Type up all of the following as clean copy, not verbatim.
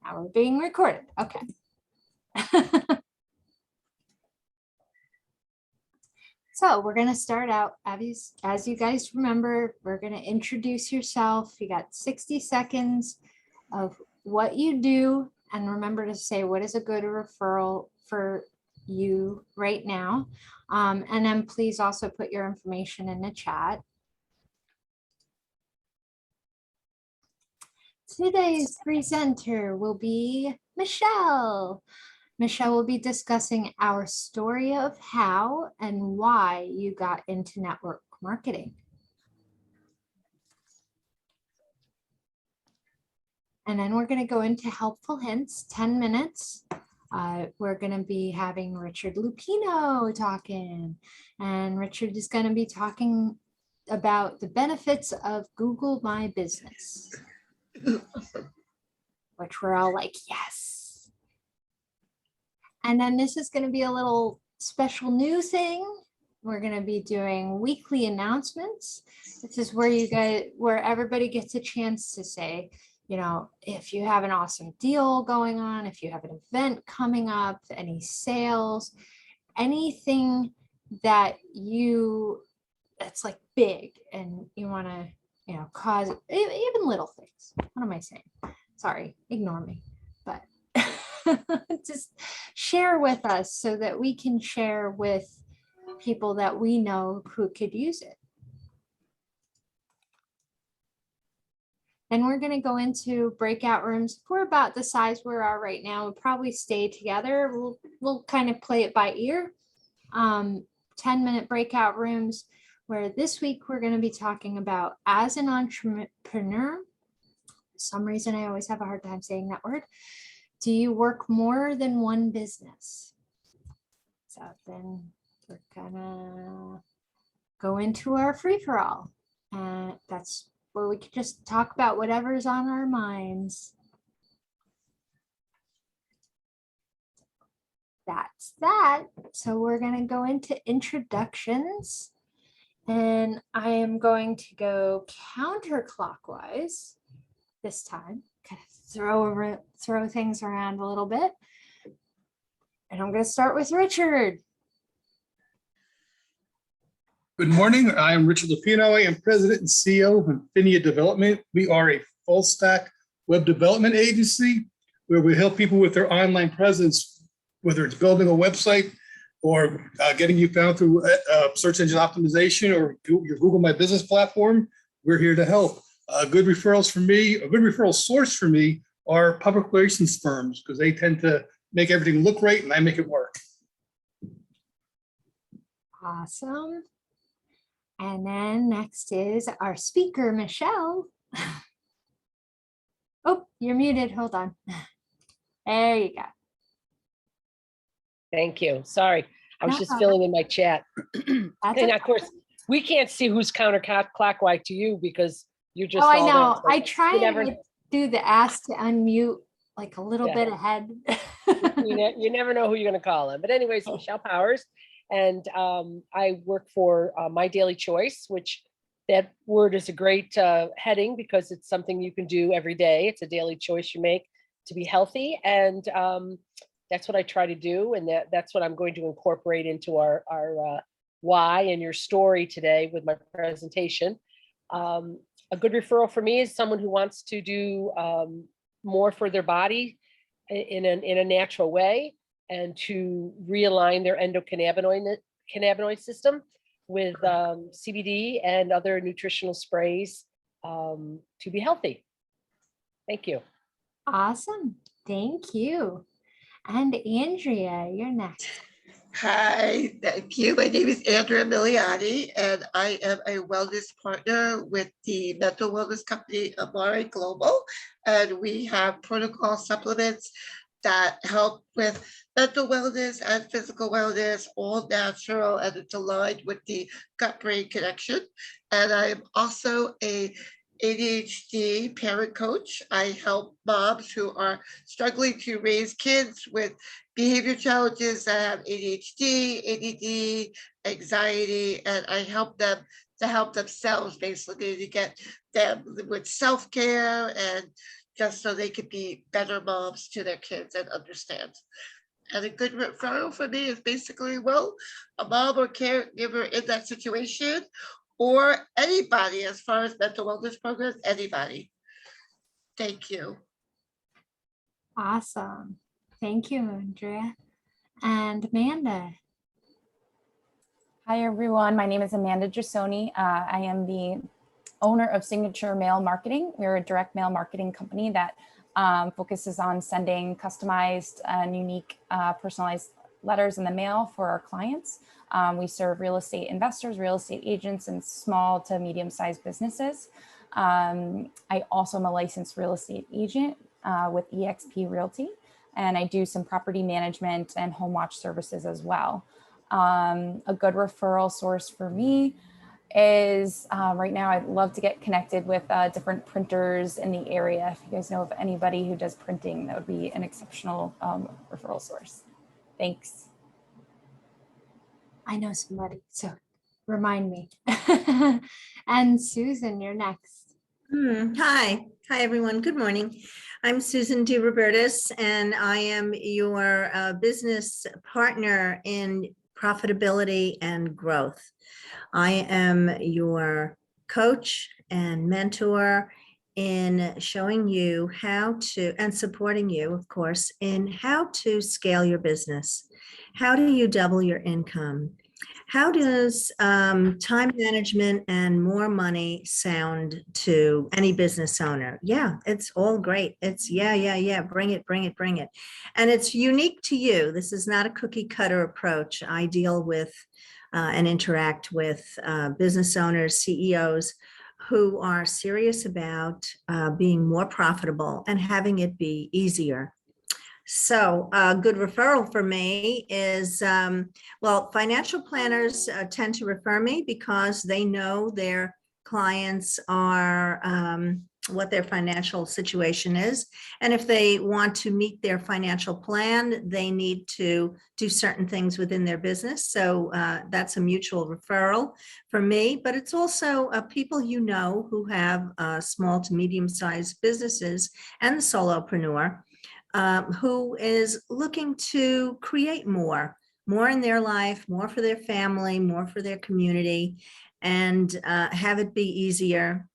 Now we're being recorded. Okay. So we're going to start out, as you guys remember, we're going to introduce yourself. You got 60 seconds of what you do. And remember to say, what is a good referral for you right now? And then please also put your information in the chat. Today's presenter will be Michele. Michele will be discussing our story of how and why you got into network marketing. And then we're going to go into helpful hints, 10 minutes. We're going to be having Richard Luppino talking, and Richard is going to be talking about the benefits of Google My Business, which we're all like, yes. And then this is going to be a little special new thing. We're going to be doing weekly announcements. This is where everybody gets a chance to say, you know, if you have an awesome deal going on, if you have an event coming up, any sales, anything that's like big and you want to, you know, cause even little things. What am I saying? Sorry, ignore me, but just share with us so that we can share with people that we know who could use it. Then we're going to go into breakout rooms. We're about the size we are right now. We'll probably stay together. We'll kind of play it by ear. 10-minute breakout rooms, where this week we're going to be talking about as an entrepreneur. For some reason, I always have a hard time saying that word. Do you work more than one business? So then we're gonna go into our free-for-all. That's where we could just talk about whatever's on our minds. That's that. So we're gonna go into introductions, and I am going to go counterclockwise this time. Kind of throw things around a little bit. And I'm going to start with Richard. Good morning. I am Richard Luppino. I am President and CEO of Infinia Development. We are a full stack web development agency where we help people with their online presence, whether it's building a website or getting you found through search engine optimization or your Google My Business platform. We're here to help. Good referrals for me, a good referral source for me are public relations firms, because they tend to make everything look right and I make it work. Awesome. And then next is our speaker, Michele. Oh, you're muted. Hold on. There you go. Thank you. Sorry, I was just filling in my chat. And of course, we can't see who's counterclockwise to you because you're just. Oh, I know. I try and do the ask to unmute like a little bit ahead. You never know who you're going to call in. But anyways, Michele Powers, and I work for My Daily Choice, which that word is a great heading because it's something you can do every day. It's a daily choice you make to be healthy, and that's what I try to do, and that's what I'm going to incorporate into our why and your story today with my presentation. A good referral for me is someone who wants to do more for their body in a natural way, and to realign their endocannabinoid system with CBD and other nutritional sprays to be healthy. Thank you. Awesome. Thank you. And Andrea, you're next. Hi, thank you. My name is Andrea Milioti, and I am a wellness partner with the mental wellness company Amare Global. And we have protocol supplements that help with mental wellness and physical wellness, all natural, and it's aligned with the gut-brain connection. And I am also a ADHD parent coach. I help moms who are struggling to raise kids with behavior challenges that have ADHD, ADD, anxiety, and I help them to help themselves basically to get them with self-care and just so they could be better moms to their kids and understand. And a good referral for me is basically, well, a mom or caregiver in that situation, or anybody as far as mental wellness programs, anybody. Thank you. Awesome. Thank you, Andrea. And Amanda. Hi, everyone. My name is Amanda Dressoni. I am the owner of Signature Mail Marketing. We're a direct mail marketing company that focuses on sending customized and unique personalized letters in the mail for our clients. We serve real estate investors, real estate agents, and small to medium-sized businesses. I also am a licensed real estate agent with eXp Realty, and I do some property management and home watch services as well. A good referral source for me is right now I'd love to get connected with different printers in the area. If you guys know of anybody who does printing, that would be an exceptional referral source. Thanks. I know somebody, so remind me. And Susan, you're next. Hi, everyone. Good morning. I'm Susan DeRobertis, and I am your business partner in profitability and growth. I am your coach and mentor in showing you how to, and supporting you, of course, in how to scale your business. How do you double your income? How does time management and more money sound to any business owner? Yeah, it's all great. It's yeah, bring it. And it's unique to you. This is not a cookie cutter approach. I deal with and interact with business owners, CEOs who are serious about being more profitable and having it be easier. So a good referral for me is, well, financial planners tend to refer me because they know their clients are, what their financial situation is. And if they want to meet their financial plan, they need to do certain things within their business. So that's a mutual referral for me, but it's also people you know who have small to medium-sized businesses and the solopreneur. Who is looking to create more in their life, more for their family, more for their community, and have it be easier.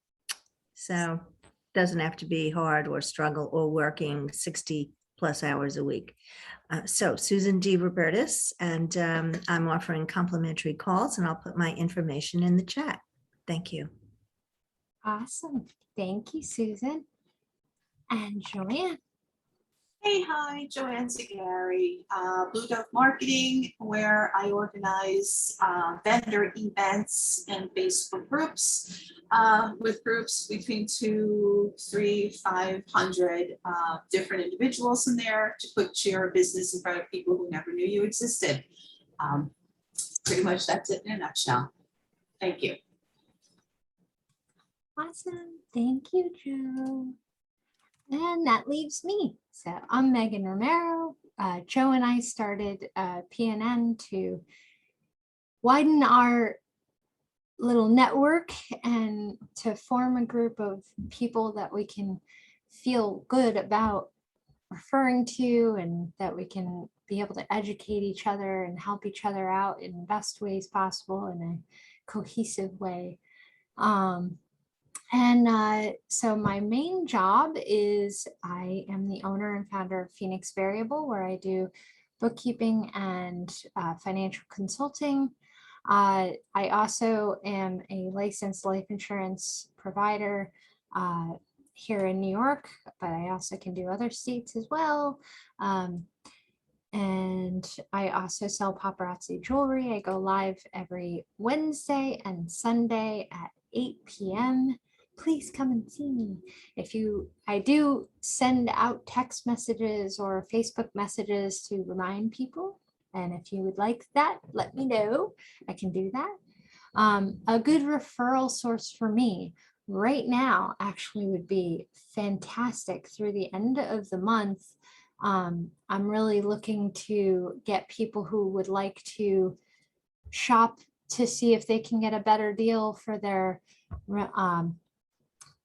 So it doesn't have to be hard or struggle or working 60+ hours a week. So Susan DeRobertis, and I'm offering complimentary calls, and I'll put my information in the chat. Thank you. Awesome. Thank you, Susan. And Joanne. Hey, hi, Joanne Zagari, Blue Dove Marketing, where I organize vendor events and Facebook groups with groups between 200, 300, 500 different individuals in there to put your business in front of people who never knew you existed. Pretty much that's it in a nutshell. Thank you. Awesome. Thank you, Joe. And that leaves me. So I'm Megan Romero. Joe and I started PNN to widen our little network and to form a group of people that we can feel good about referring to, and that we can be able to educate each other and help each other out in the best ways possible in a cohesive way. So my main job is I am the owner and founder of Phoenix Variable, where I do bookkeeping and financial consulting. I also am a licensed life insurance provider here in New York, but I also can do other states as well. And I also sell paparazzi jewelry. I go live every Wednesday and Sunday at 8 p.m. Please come and see me. I do send out text messages or Facebook messages to remind people. And if you would like that, let me know. I can do that. A good referral source for me right now actually would be fantastic through the end of the month. I'm really looking to get people who would like to shop to see if they can get a better deal for their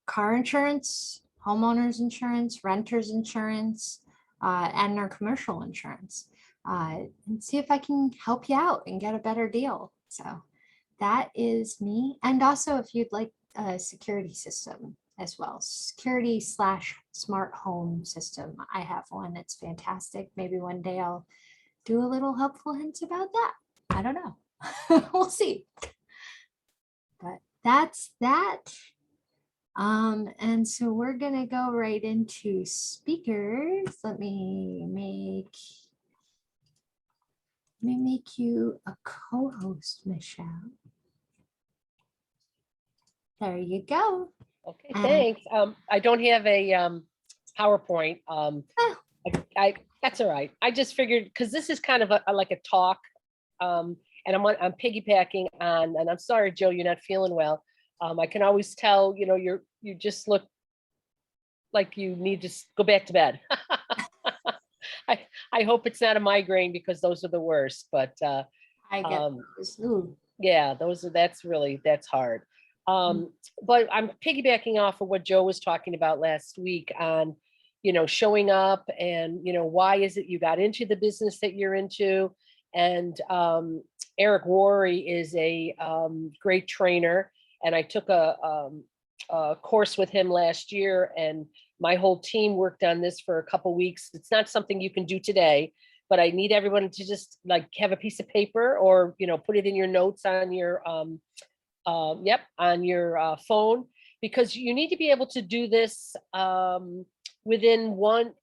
car insurance, homeowners insurance, renters insurance, and their commercial insurance. And see if I can help you out and get a better deal. So that is me. And also if you'd like a security system as well, security/smart home system. I have one that's fantastic. Maybe one day I'll do a little helpful hints about that. I don't know. We'll see. But that's that. And so we're gonna go right into speakers. Let me make you a co-host, Michelle. There you go. Okay, thanks. I don't have a PowerPoint. That's all right. I just figured, because this is kind of like a talk, and I'm piggybacking on, and I'm sorry, Joe, you're not feeling well. I can always tell, you just look like you need to go back to bed. I hope it's not a migraine, because those are the worst, but I get those. Ooh. yeah, that's hard. But I'm piggybacking off of what Joe was talking about last week on, showing up and, why is it you got into the business that you're into? And Eric Worre is a great trainer. And I took a course with him last year, and my whole team worked on this for a couple weeks. It's not something you can do today, but I need everyone to just like have a piece of paper or, put it in your notes on your on your phone, because you need to be able to do this within one,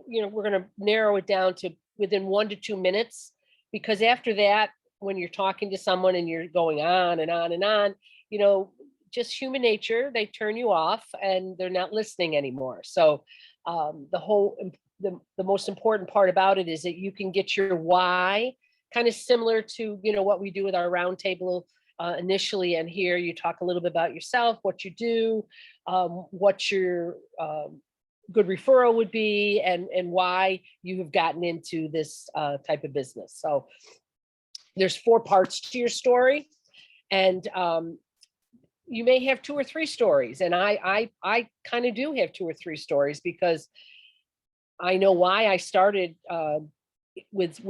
we're going to narrow it down to within 1 to 2 minutes, because after that, when you're talking to someone and you're going on and on and on, just human nature, they turn you off and they're not listening anymore. So the most important part about it is that you can get your why, kind of similar to, what we do with our roundtable initially. And here you talk a little bit about yourself, what you do, what your good referral would be, and why you have gotten into this type of business. So there's 4 parts to your story, and you may have 2 or 3 stories. And I kind of do have 2 or 3 stories, because I know why I started with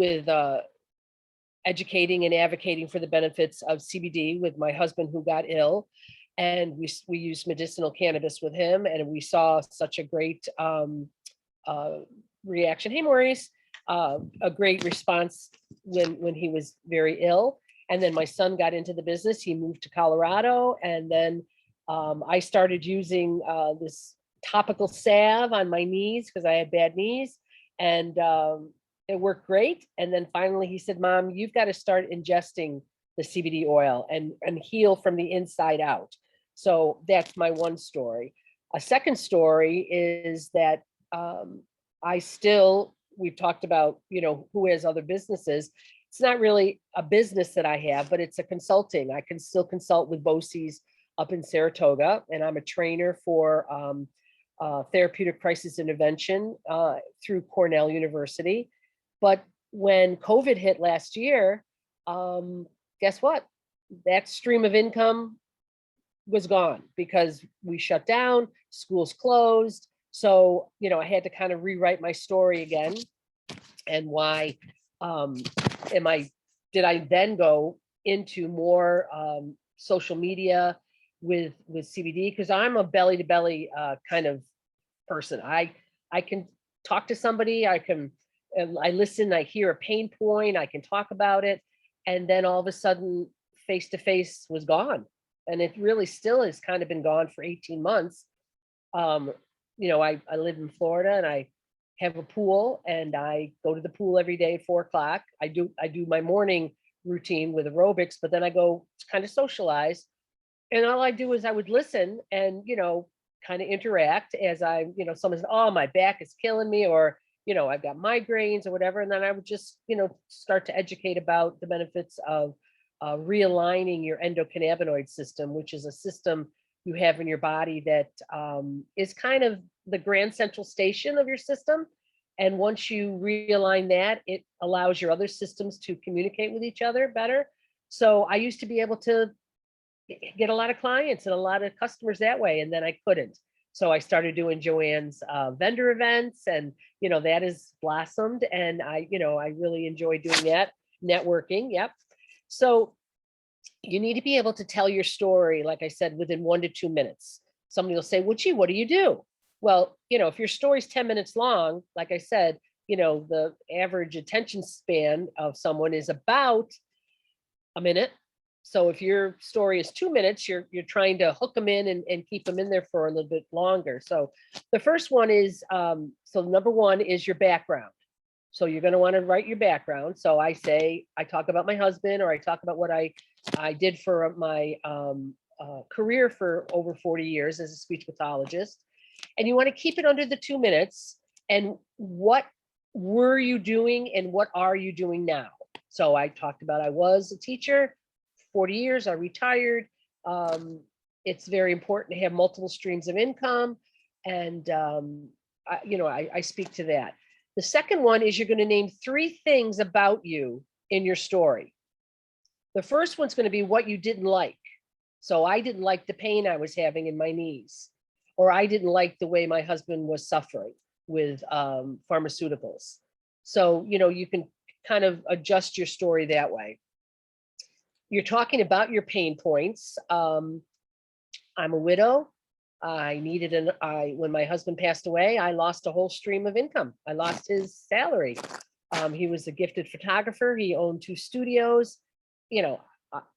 educating and advocating for the benefits of CBD with my husband, who got ill, and we used medicinal cannabis with him, and we saw such a great reaction. Hey, Maurice, a great response when he was very ill. And then my son got into the business. He moved to Colorado, and then I started using this topical salve on my knees, because I had bad knees, and it worked great. And then finally he said, Mom, you've got to start ingesting the CBD oil and heal from the inside out. So that's my one story. A second story is that we've talked about, who has other businesses. It's not really a business that I have, but it's a consulting. I can still consult with BOCES up in Saratoga, and I'm a trainer for therapeutic crisis intervention through Cornell University. But when COVID hit last year, guess what? That stream of income was gone, because we shut down, schools closed. So, I had to kind of rewrite my story again. And why did I then go into more social media with CBD? Because I'm a belly to belly kind of person. I can talk to somebody, I listen, I hear a pain point, I can talk about it, and then all of a sudden face to face was gone. And it really still has kind of been gone for 18 months. I live in Florida, and I have a pool, and I go to the pool every day at 4 o'clock. I do my morning routine with aerobics, but then I go to kind of socialize. And all I do is I would listen and, kind of interact as someone says, oh, my back is killing me, or, I've got migraines or whatever. And then I would just, start to educate about the benefits of realigning your endocannabinoid system, which is a system you have in your body that is kind of the grand central station of your system. And once you realign that, it allows your other systems to communicate with each other better. So I used to be able to get a lot of clients and a lot of customers that way, and then I couldn't. So I started doing Joanne's vendor events, and that has blossomed, and I really enjoy doing that, networking. Yep. So you need to be able to tell your story, like I said, within 1 to 2 minutes. Somebody will say, well, gee, what do you do? Well, if your story's 10 minutes long, like I said, the average attention span of someone is about a minute. So if your story is 2 minutes, you're trying to hook them in and keep them in there for a little bit longer. So the first one is, so number one is your background. So you're going to want to write your background. So I talk about my husband, or I talk about what I did for my career for over 40 years as a speech pathologist. And you want to keep it under the 2 minutes. And what were you doing and what are you doing now? So I talked about, I was a teacher, 40 years, I retired. It's very important to have multiple streams of income. And, I speak to that. The second one is you're going to name 3 things about you in your story. The first one's going to be what you didn't like. So I didn't like the pain I was having in my knees, or I didn't like the way my husband was suffering with pharmaceuticals. So, you can kind of adjust your story that way. You're talking about your pain points. I'm a widow. When my husband passed away, I lost a whole stream of income. I lost his salary. He was a gifted photographer. He owned 2 studios.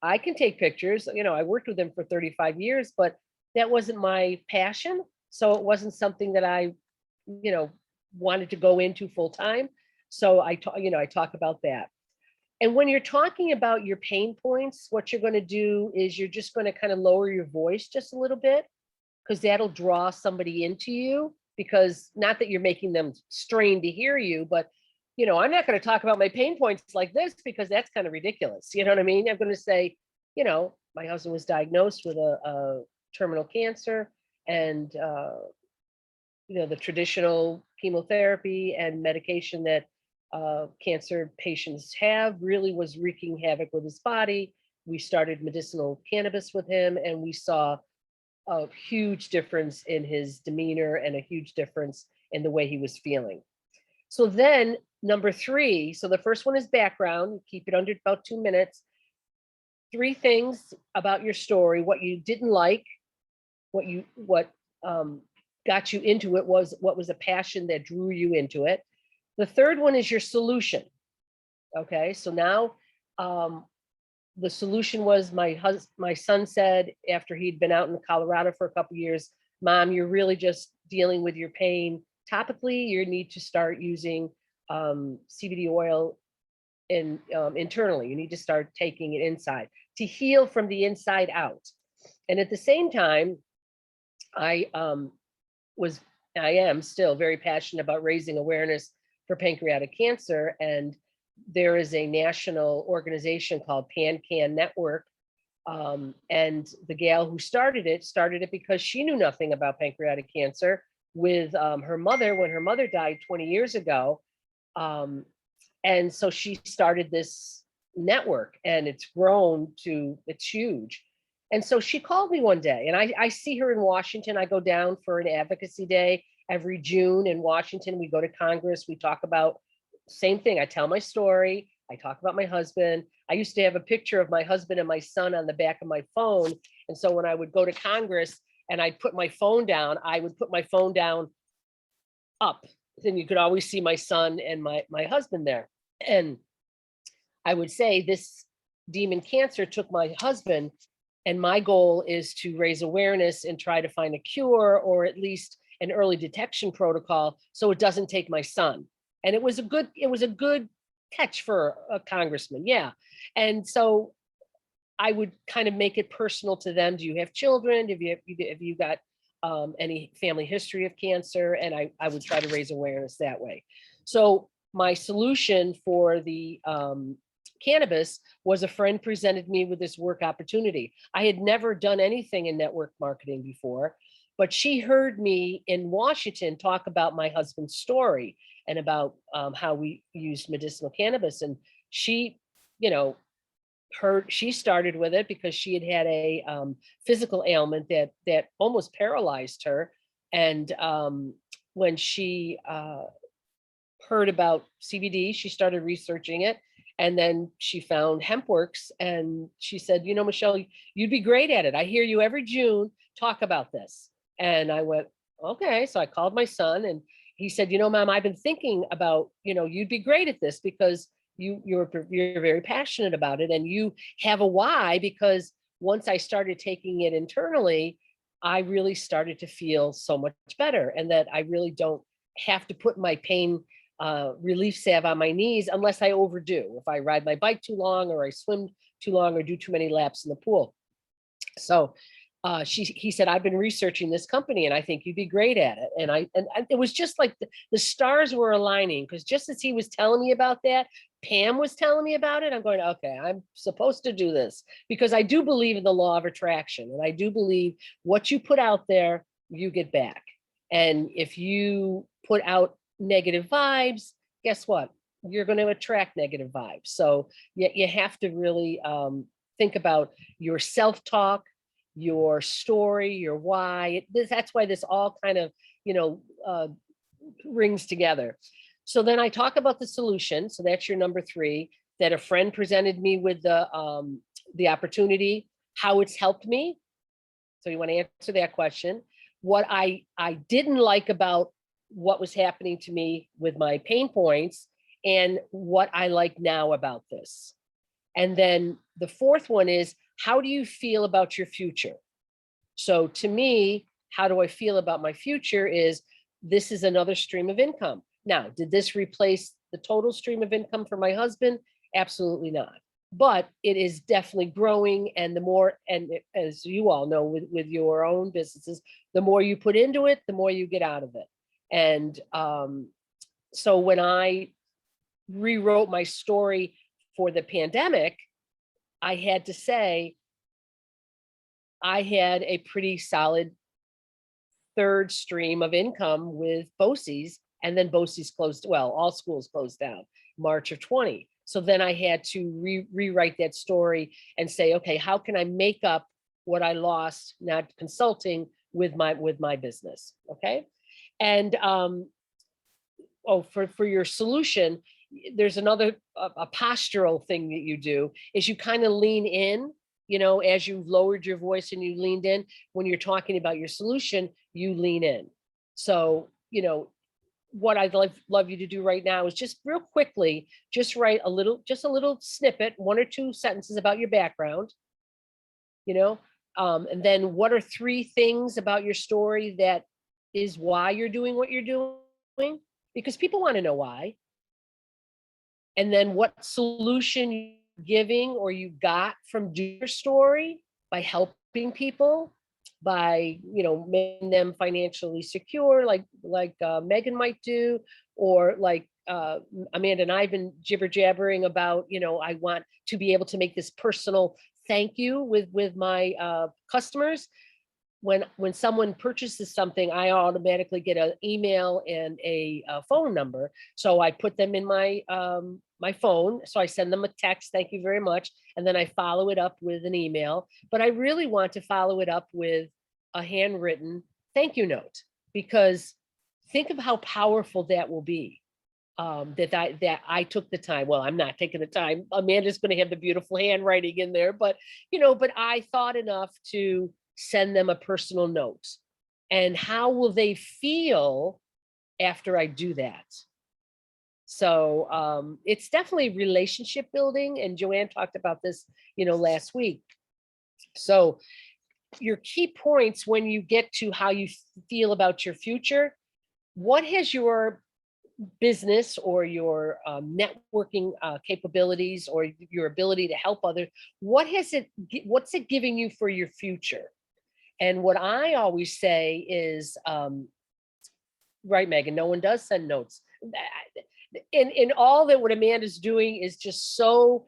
I can take pictures. I worked with him for 35 years, but that wasn't my passion. So it wasn't something that I, wanted to go into full time. So I talk about that. And when you're talking about your pain points, what you're going to do is you're just going to kind of lower your voice just a little bit, because that'll draw somebody into you, because not that you're making them strain to hear you, but I'm not going to talk about my pain points like this, because that's kind of ridiculous. You know what I mean? I'm going to say, my husband was diagnosed with a terminal cancer, and the traditional chemotherapy and medication that cancer patients have really was wreaking havoc with his body. We started medicinal cannabis with him, and we saw a huge difference in his demeanor and a huge difference in the way he was feeling. So then number 3, so the first one is background, keep it under about 2 minutes. 3 things about your story, what you didn't like, what got you into it, what was a passion that drew you into it. The third one is your solution. Okay, so now the solution was my son said, after he'd been out in Colorado for a couple of years, Mom, you're really just dealing with your pain topically. You need to start using CBD oil internally. You need to start taking it inside to heal from the inside out. And at the same time, I am still very passionate about raising awareness for pancreatic cancer. And there is a national organization called PNN Network. And the gal who started it because she knew nothing about pancreatic cancer with her mother when her mother died 20 years ago. And so she started this network, and it's huge. And so she called me one day, and I see her in Washington. I go down for an advocacy day every June in Washington. We go to Congress. We talk about same thing. I tell my story. I talk about my husband. I used to have a picture of my husband and my son on the back of my phone. And so when I would go to Congress and I'd put my phone down, I would put my phone down up. Then you could always see my son and my husband there. And I would say, this demon cancer took my husband, and my goal is to raise awareness and try to find a cure, or at least an early detection protocol, so it doesn't take my son. And it was a good catch for a congressman. Yeah. And so I would kind of make it personal to them. Do you have children? Have you got any family history of cancer? And I would try to raise awareness that way. So my solution for the cannabis was, a friend presented me with this work opportunity. I had never done anything in network marketing before, but she heard me in Washington talk about my husband's story and about how we used medicinal cannabis. And she, she started with it because she had a physical ailment that almost paralyzed her. And when she heard about CBD, she started researching it. And then she found Hempworx and she said, you know, Michele, you'd be great at it. I hear you every June talk about this. And I went, okay. So I called my son and he said, you know, Mom, I've been thinking about, you know, you'd be great at this because you're very passionate about it and you have a why, because once I started taking it internally, I really started to feel so much better and that I really don't have to put my pain relief salve on my knees unless I overdo. If I ride my bike too long or I swim too long or do too many laps in the pool. So he said, I've been researching this company and I think you'd be great at it. And it was just like the stars were aligning, because just as he was telling me about that, Pam was telling me about it. I'm going, okay, I'm supposed to do this because I do believe in the law of attraction. And I do believe what you put out there, you get back. And if you put out negative vibes, guess what? You're going to attract negative vibes. So you have to really think about your self-talk, your story, your why. That's why this all kind of, you know, rings together. So then I talk about the solution. So that's your number 3, that a friend presented me with the opportunity, how it's helped me. So you want to answer that question. What I didn't like about what was happening to me with my pain points and what I like now about this. And then the 4th one is, how do you feel about your future? So to me, how do I feel about my future is this is another stream of income. Now, did this replace the total stream of income for my husband? Absolutely not. But it is definitely growing. And the more, and as you all know, with your own businesses, the more you put into it, the more you get out of it. And so when I rewrote my story for the pandemic, I had to say, I had a pretty solid 3rd stream of income with BOCES, and then BOCES closed, well, all schools closed down March of 20. So then I had to rewrite that story and say, okay, how can I make up what I lost not consulting with my business? Okay. And for your solution, there's another a postural thing that you do is you kind of lean in, you know, as you've lowered your voice and you leaned in. When you're talking about your solution, you lean in. So, you know, what I'd love you to do right now is just real quickly, just write a little snippet, 1 or 2 sentences about your background, you know, and then what are 3 things about your story that is why you're doing what you're doing, because people want to know why. And then what solution you're giving or you got from doing your story by helping people, by, you know, making them financially secure, like Megan might do, or like Amanda and I've been jibber jabbering about, you know, I want to be able to make this personal thank you with my customers. When someone purchases something, I automatically get an email and a phone number. So I put them in my my phone. So I send them a text, thank you very much. And then I follow it up with an email. But I really want to follow it up with a handwritten thank you note, because think of how powerful that will be. That I took the time. Well, I'm not taking the time. Amanda's going to have the beautiful handwriting in there, but you know, but I thought enough to send them a personal note. And how will they feel after I do that? So it's definitely relationship building. And Joanne talked about this, you know, last week. So your key points when you get to how you feel about your future, what has your business or your networking capabilities or your ability to help others, what's it giving you for your future? And what I always say is, right, Megan, no one does send notes. In all that what Amanda's doing is just so,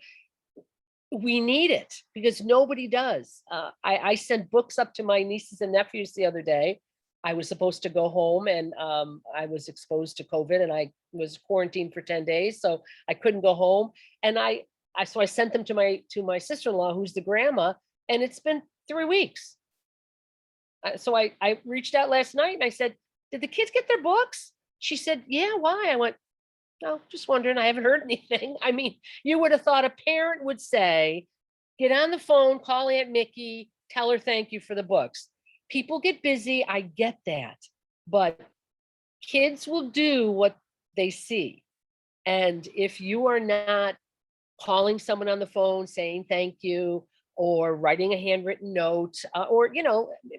we need it because nobody does. I sent books up to my nieces and nephews the other day. I was supposed to go home and I was exposed to COVID and I was quarantined for 10 days. So I couldn't go home. And so I sent them to my sister-in-law, who's the grandma, and it's been 3 weeks. So I reached out last night and I said, did the kids get their books? She said, yeah, why? I went, no, just wondering. I haven't heard anything. I mean, you would have thought a parent would say, get on the phone, call Aunt Mickey, tell her thank you for the books. People get busy. I get that. But kids will do what they see. And if you are not calling someone on the phone, saying thank you, or writing a handwritten note, or,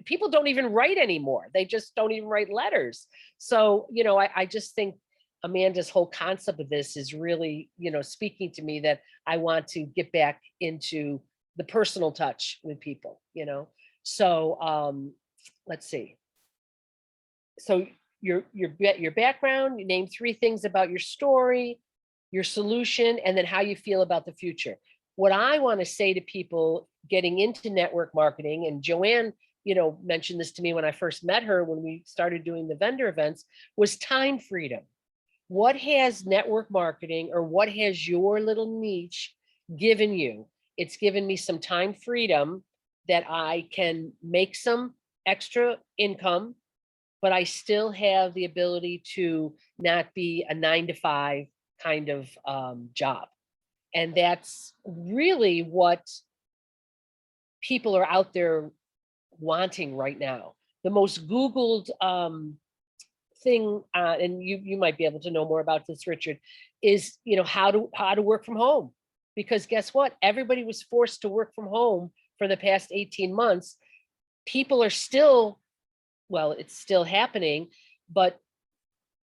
people don't even write anymore. They just don't even write letters. So, I just think Amanda's whole concept of this is really, speaking to me that I want to get back into the personal touch with people, So let's see. So your background, you name 3 things about your story, your solution, and then how you feel about the future. What I want to say to people getting into network marketing, and Joanne, mentioned this to me when I first met her, when we started doing the vendor events, was time freedom. What has network marketing, or what has your little niche given you? It's given me some time freedom that I can make some extra income, but I still have the ability to not be a 9-to-5 kind of job. And that's really what people are out there wanting right now. The most Googled thing, and you might be able to know more about this, Richard, is how to work from home. Because guess what? Everybody was forced to work from home for the past 18 months. People are still, well, it's still happening, but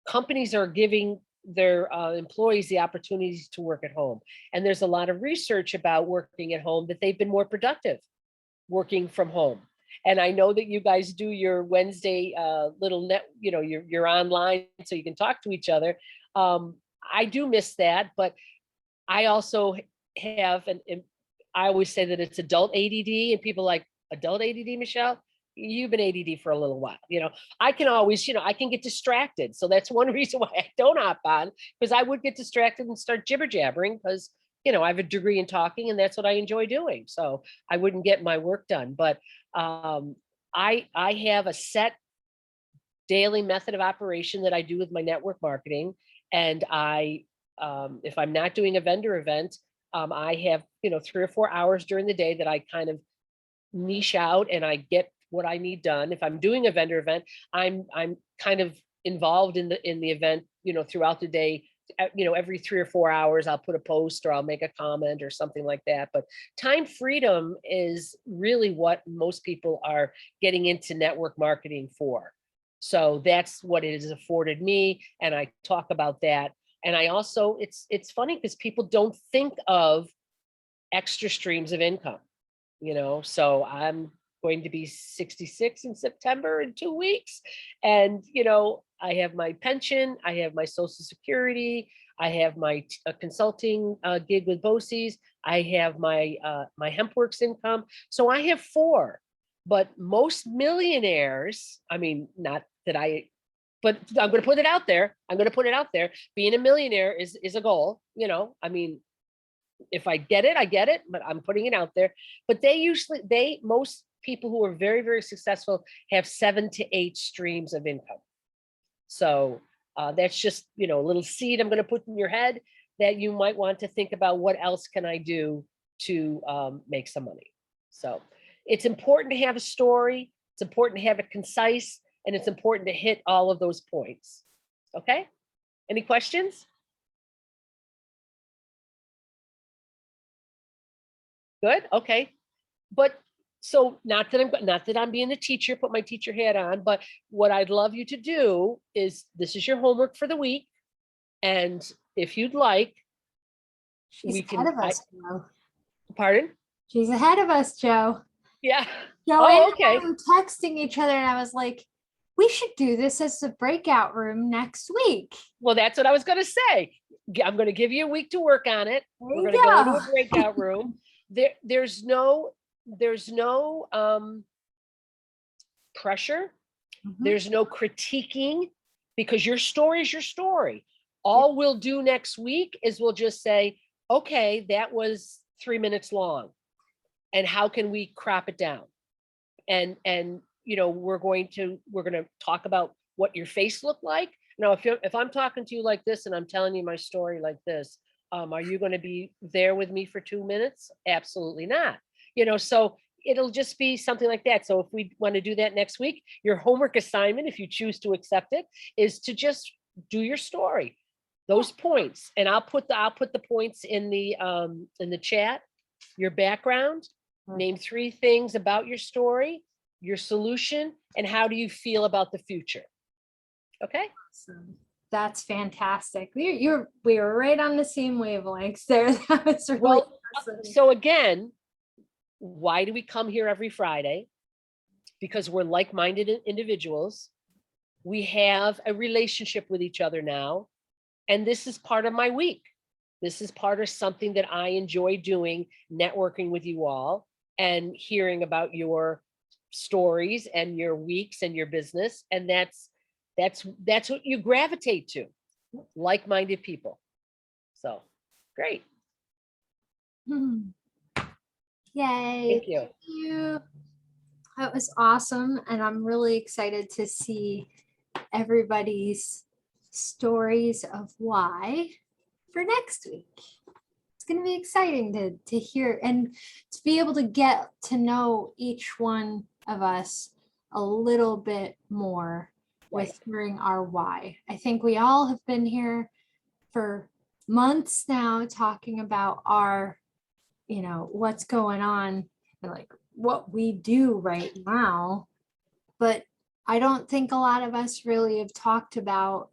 companies are giving their employees the opportunities to work at home. And there's a lot of research about working at home, that they've been more productive working from home. And I know that you guys do your Wednesday little net, you're online so you can talk to each other. I do miss that, but I also have, and I always say that it's adult ADD, and people like, adult ADD, Michelle? You've been ADD for a little while. I can always, I can get distracted. So that's one reason why I don't hop on, because I would get distracted and start jibber jabbering, because, I have a degree in talking and that's what I enjoy doing. So I wouldn't get my work done. But I have a set daily method of operation that I do with my network marketing. And if I'm not doing a vendor event, I have, 3 or 4 hours during the day that I kind of niche out and I get what I need done. If I'm doing a vendor event, I'm kind of involved in the event, throughout the day. Every 3 or 4 hours, I'll put a post or I'll make a comment or something like that. But time freedom is really what most people are getting into network marketing for. So that's what it has afforded me. And I talk about that. And I also, it's funny because people don't think of extra streams of income, so I'm going to be 66 in September in 2 weeks. And, I have my pension, I have my Social Security, I have my consulting gig with BOCES, I have my Hempworx income. So I have 4, but most millionaires, I mean, not that but I'm going to put it out there. Being a millionaire is a goal, I mean, if I get it, I get it, but I'm putting it out there. But most people who are very, very successful have 7 to 8 streams of income. So that's just, a little seed I'm going to put in your head, that you might want to think about, what else can I do to make some money? So it's important to have a story. It's important to have it concise, and it's important to hit all of those points. Okay. Any questions? Good. Okay. But so not that I'm being a teacher, put my teacher hat on, but what I'd love you to do is, this is your homework for the week. And if you'd like, She's we ahead can, of us, Joe. Pardon? She's ahead of us, Joe. Yeah. Joanne Oh, okay. and I were texting each other, and I was like, we should do this as a breakout room next week. Well, that's what I was going to say. I'm going to give you a week to work on it. We're going to go into a breakout room. There's no pressure. There's no critiquing, because your story is your story. All we'll do next week is we'll just say, okay, that was 3 minutes long, and how can we crop it down? And we're going to talk about what your face looked like. Now, if I'm talking to you like this and I'm telling you my story like this, are you going to be there with me for 2 minutes? Absolutely not. So it'll just be something like that. So if we want to do that next week, your homework assignment, if you choose to accept it, is to just do your story, those points. And I'll put the points in the chat, your background, name 3 things about your story, your solution, and how do you feel about the future? Okay. Awesome. That's fantastic. We were right on the same wavelengths there. That was really Well, awesome. so again, why do we come here every Friday? Because we're like-minded individuals. We have a relationship with each other now. And this is part of my week. This is part of something that I enjoy doing, networking with you all and hearing about your stories and your weeks and your business. And that's what you gravitate to, like-minded people. So great. Yay. Thank you. Thank you. That was awesome. And I'm really excited to see everybody's stories of why for next week. It's going to be exciting to hear and to be able to get to know each one of us a little bit more with hearing our why. I think we all have been here for months now talking about our, what's going on and like what we do right now. But I don't think a lot of us really have talked about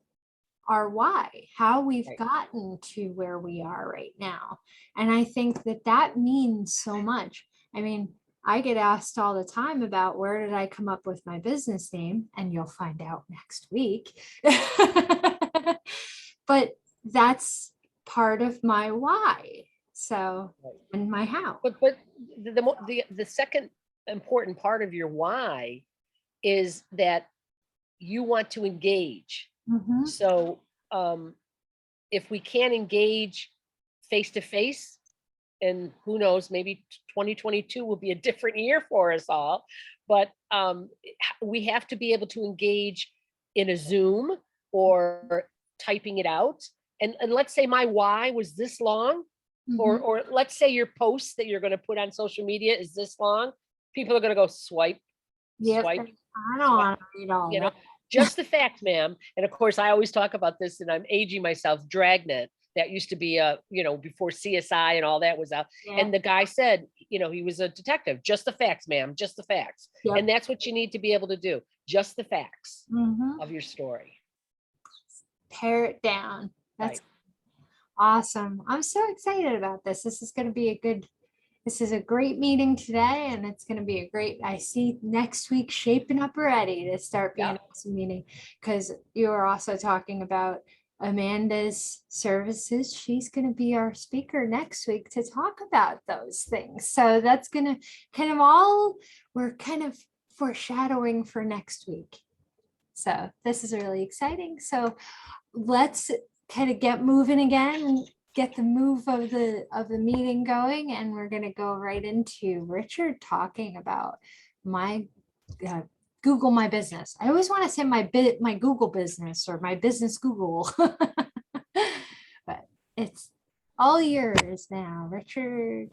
our why, how we've gotten to where we are right now. And I think that means so much. I mean, I get asked all the time about where did I come up with my business name, and you'll find out next week. But that's part of my why. So, and my how. But the second important part of your why is that you want to engage. Mhm. So if we can't engage face to face, and who knows, maybe 2022 will be a different year for us all, but we have to be able to engage in a Zoom or typing it out. And let's say my why was this long, or let's say your post that you're going to put on social media is this long. People are going to go swipe, Yep. swipe. I don't want to read all that. Just the facts, ma'am. And of course, I always talk about this, and I'm aging myself. Dragnet, that used to be before CSI and all that was out. Yeah. And the guy said, he was a detective. Just the facts, ma'am. Just the facts. Yep. And that's what you need to be able to do. Just the facts Mhm. of your story. Pare it down. That's awesome. I'm so excited about this. This is going to be this is a great meeting today, and it's going to be a great, I see next week shaping up already to start being an awesome meeting, because you were also talking about Amanda's services. She's going to be our speaker next week to talk about those things. So that's going to we're kind of foreshadowing for next week. So this is really exciting. So let's kind of get moving again and get the move of the meeting going. And we're going to go right into Richard talking about my Google My Business. I always want to say my Google business or my business Google, but it's all yours now, Richard.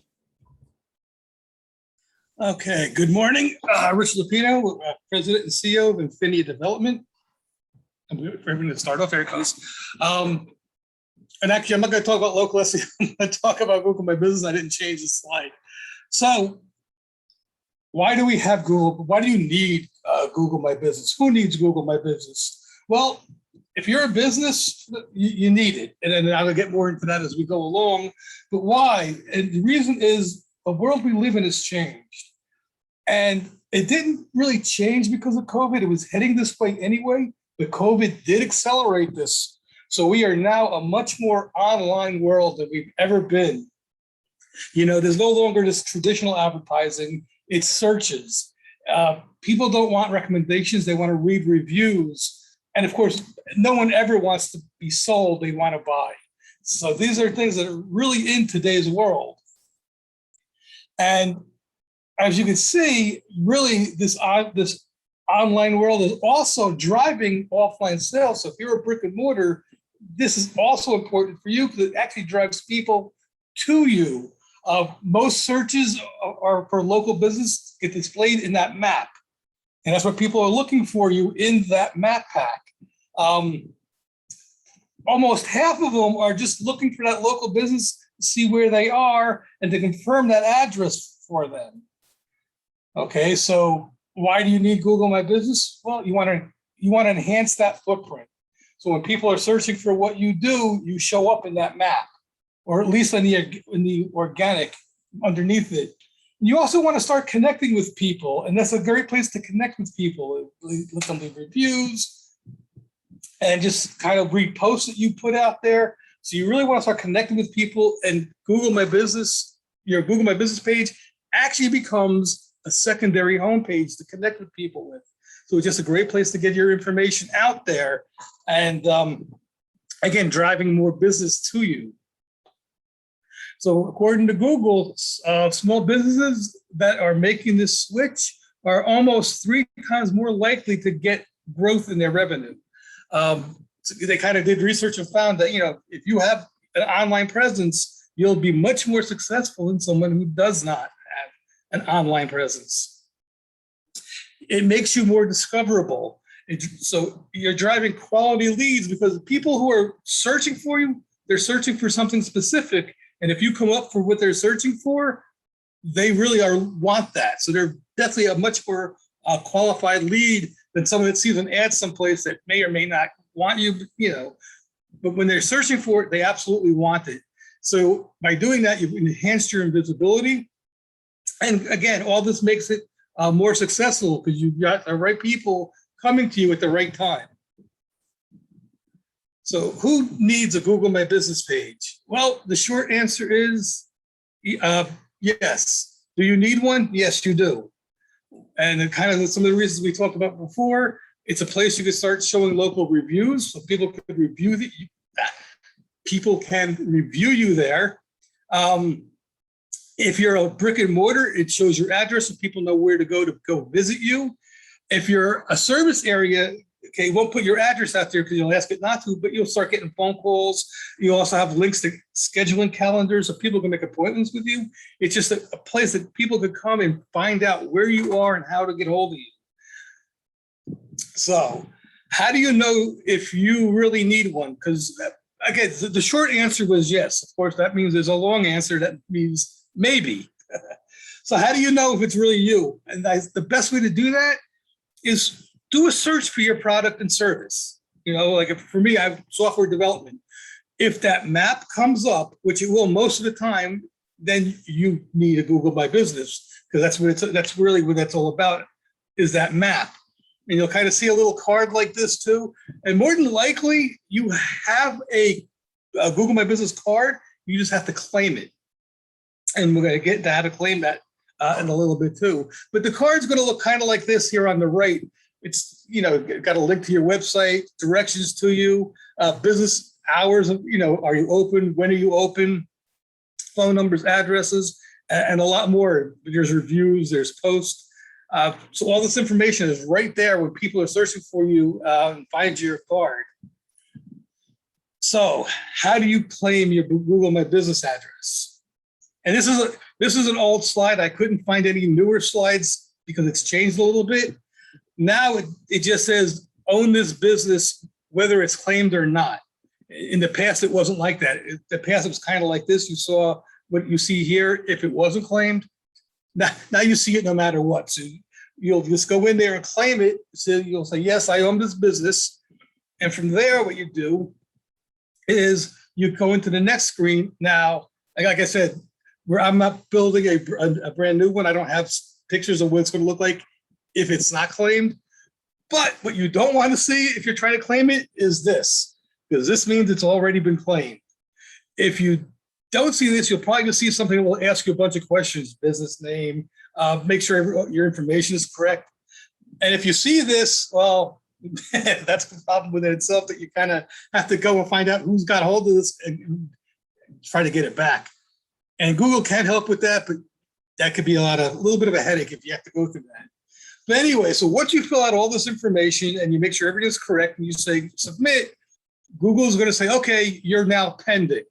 Okay, good morning. Richard Luppino, President and CEO of Infinia Development. I'm going to start off. Here it goes. And actually, I'm not going to talk about local SEO. I'm going to talk about Google My Business. I didn't change the slide. So why do we have Google? Why do you need Google My Business? Who needs Google My Business? Well, if you're a business, you need it. And then I'll get more into that as we go along. But why? And the reason is the world we live in has changed. And it didn't really change because of COVID. It was heading this way anyway, but COVID did accelerate this. So we are now a much more online world than we've ever been. There's no longer this traditional advertising. It's searches. People don't want recommendations. They want to read reviews. And of course, no one ever wants to be sold. They want to buy. So these are things that are really in today's world. And as you can see, really this online world is also driving offline sales. So if you're a brick and mortar, this is also important for you because it actually drives people to you. Most searches are for local business get displayed in that map. And that's what people are looking for you in that map pack. Almost half of them are just looking for that local business to see where they are and to confirm that address for them. Okay, so why do you need Google My Business? Well, you want to enhance that footprint. So when people are searching for what you do, you show up in that map, or at least in the organic underneath it. You also want to start connecting with people, and that's a great place to connect with people. Let them leave reviews and just kind of read posts that you put out there. So you really want to start connecting with people, and Google My Business, your Google My Business page actually becomes a secondary homepage to connect with people with. So it's just a great place to get your information out there, and again, driving more business to you. So according to Google, small businesses that are making this switch are almost 3 times more likely to get growth in their revenue. So they kind of did research and found that, if you have an online presence, you'll be much more successful than someone who does not have an online presence. It makes you more discoverable. So you're driving quality leads because people who are searching for you, they're searching for something specific. And if you come up for what they're searching for, they really want that. So they're definitely a much more qualified lead than someone that sees an ad someplace that may or may not want you, but when they're searching for it, they absolutely want it. So by doing that, you've enhanced your invisibility. And again, all this makes it more successful because you've got the right people coming to you at the right time. So who needs a Google My Business page? Well, the short answer is yes. Do you need one? Yes, you do. And kind of some of the reasons we talked about before, it's a place you can start showing local reviews, so people can review people can review you there. If you're a brick and mortar, it shows your address so people know where to go visit you. If you're a service area, okay, won't put your address out there because you'll ask it not to, but you'll start getting phone calls. You also have links to scheduling calendars so people can make appointments with you. It's just a place that people could come and find out where you are and how to get hold of you. So how do you know if you really need one? Because again, the short answer was yes. Of course, that means there's a long answer that means maybe. So how do you know if it's really you? And the best way to do that is do a search for your product and service. Like for me, I have software development. If that map comes up, which it will most of the time, then you need a Google My Business because that's really what that's all about, is that map. And you'll kind of see a little card like this too. And more than likely, you have a Google My Business card. You just have to claim it. And we're going to get to how to claim that in a little bit too. But the card's going to look kind of like this here on the right. It's, got a link to your website, directions to you, business hours, are you open? When are you open? Phone numbers, addresses, and a lot more. There's reviews, there's posts. So all this information is right there when people are searching for you and find your card. So how do you claim your Google My Business address? And this is an old slide. I couldn't find any newer slides because it's changed a little bit. Now it just says own this business, whether it's claimed or not. In the past, it wasn't like that. In the past, it was kind of like this. You saw what you see here if it wasn't claimed. Now you see it no matter what. So you'll just go in there and claim it. So you'll say, yes, I own this business. And from there, what you do is you go into the next screen. Now, like I said, I'm not building a brand new one. I don't have pictures of what it's going to look like if it's not claimed. But what you don't want to see if you're trying to claim it is this, because this means it's already been claimed. If you don't see this, you'll probably see something that will ask you a bunch of questions, business name, make sure your information is correct. And if you see this, well, that's the problem with it itself, that you kind of have to go and find out who's got hold of this and try to get it back. And Google can help with that, but that could be a little bit of a headache if you have to go through that. But anyway, so once you fill out all this information and you make sure everything's correct and you say submit, Google is going to say, okay, you're now pending.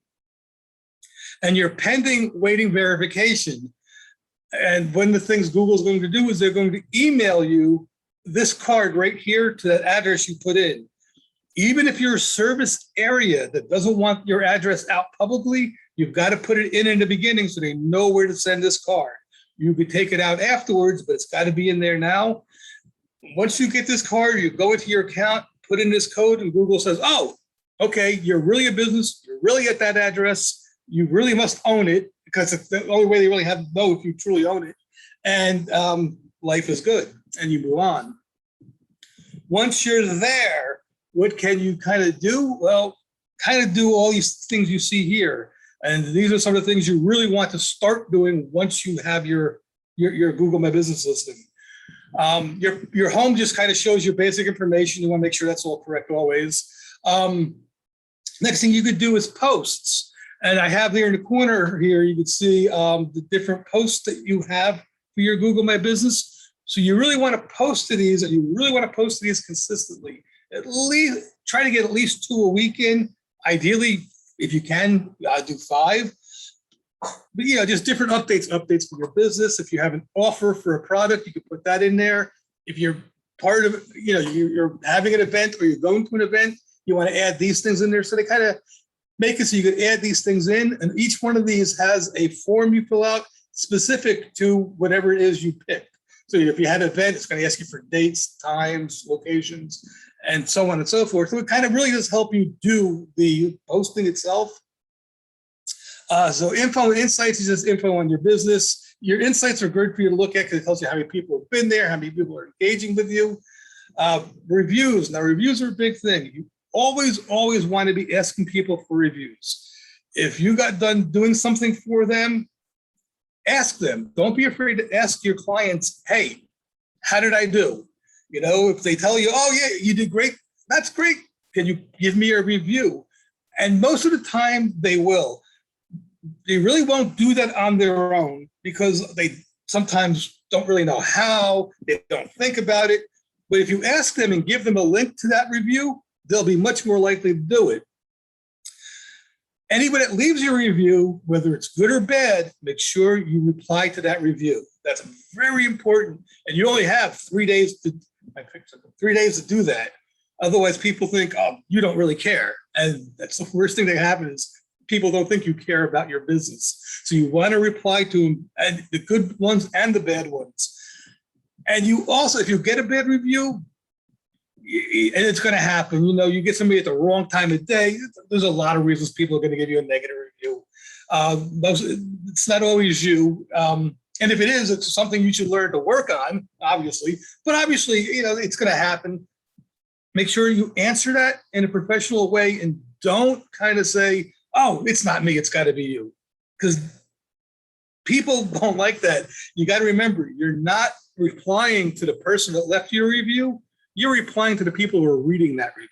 And you're pending waiting verification. And one of the things Google's going to do is they're going to email you this card right here to that address you put in. Even if you're a service area that doesn't want your address out publicly, you've got to put it in the beginning so they know where to send this card. You could take it out afterwards, but it's got to be in there now. Once you get this card, you go into your account, put in this code, and Google says, oh, okay, you're really a business. You're really at that address. You really must own it, because it's the only way they really have to know if you truly own it. And life is good, and you move on. Once you're there, what can you kind of do? Well, kind of do all these things you see here. And these are some of the things you really want to start doing once you have your Google My Business listing. Your home just kind of shows your basic information. You want to make sure that's all correct always. Next thing you could do is posts. And I have there in the corner here, you can see the different posts that you have for your Google My Business. So you really want to post to these, and you really want to post to these consistently. At least try to get at least 2 a week in. Ideally, if you can, do 5. But just different updates for your business. If you have an offer for a product, you can put that in there. If you're part of, you're having an event or you're going to an event, you want to add these things in there. So they kind of make it so you can add these things in. And each one of these has a form you fill out specific to whatever it is you picked. So if you had an event, it's going to ask you for dates, times, locations, and so on and so forth. So it kind of really does help you do the posting itself. So info and insights is just info on your business. Your insights are good for you to look at because it tells you how many people have been there, how many people are engaging with you. Reviews. Now, reviews are a big thing. You always want to be asking people for reviews. If you got done doing something for them, ask them. Don't be afraid to ask your clients, hey, how did I do? If they tell you, oh, yeah, you did great, that's great. Can you give me a review? And most of the time they will. They really won't do that on their own because they sometimes don't really know how, they don't think about it. But if you ask them and give them a link to that review, they'll be much more likely to do it. Anyone that leaves your review, whether it's good or bad, make sure you reply to that review. That's very important. And you only have 3 days to do that. Otherwise, people think, oh, you don't really care. And that's the worst thing that happens. People don't think you care about your business. So you want to reply to them, and the good ones and the bad ones. And you also, if you get a bad review, and it's going to happen, you get somebody at the wrong time of day, there's a lot of reasons people are going to give you a negative review. It's not always you. And if it is, it's something you should learn to work on, obviously. But obviously, it's going to happen. Make sure you answer that in a professional way and don't kind of say, oh, it's not me, it's got to be you. Because people don't like that. You got to remember, you're not replying to the person that left you a review. You're replying to the people who are reading that review.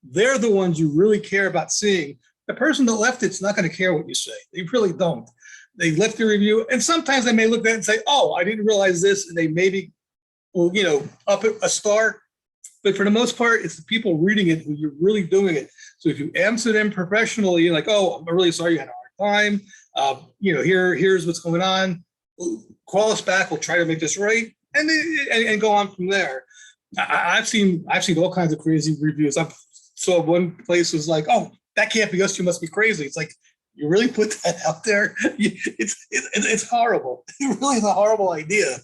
They're the ones you really care about seeing. The person that left it's not going to care what you say. They really don't. They left the review, and sometimes they may look at it and say, oh, I didn't realize this, and they maybe will, up a star. But for the most part, it's the people reading it who you're really doing it. So if you answer them professionally, you're like, oh, I'm really sorry you had a hard time. Here's what's going on. Call us back. We'll try to make this right, and go on from there. I've seen all kinds of crazy reviews. I saw one place was like, oh, that can't be us. You must be crazy. It's like, you really put that out there? It's horrible. It really is a horrible idea.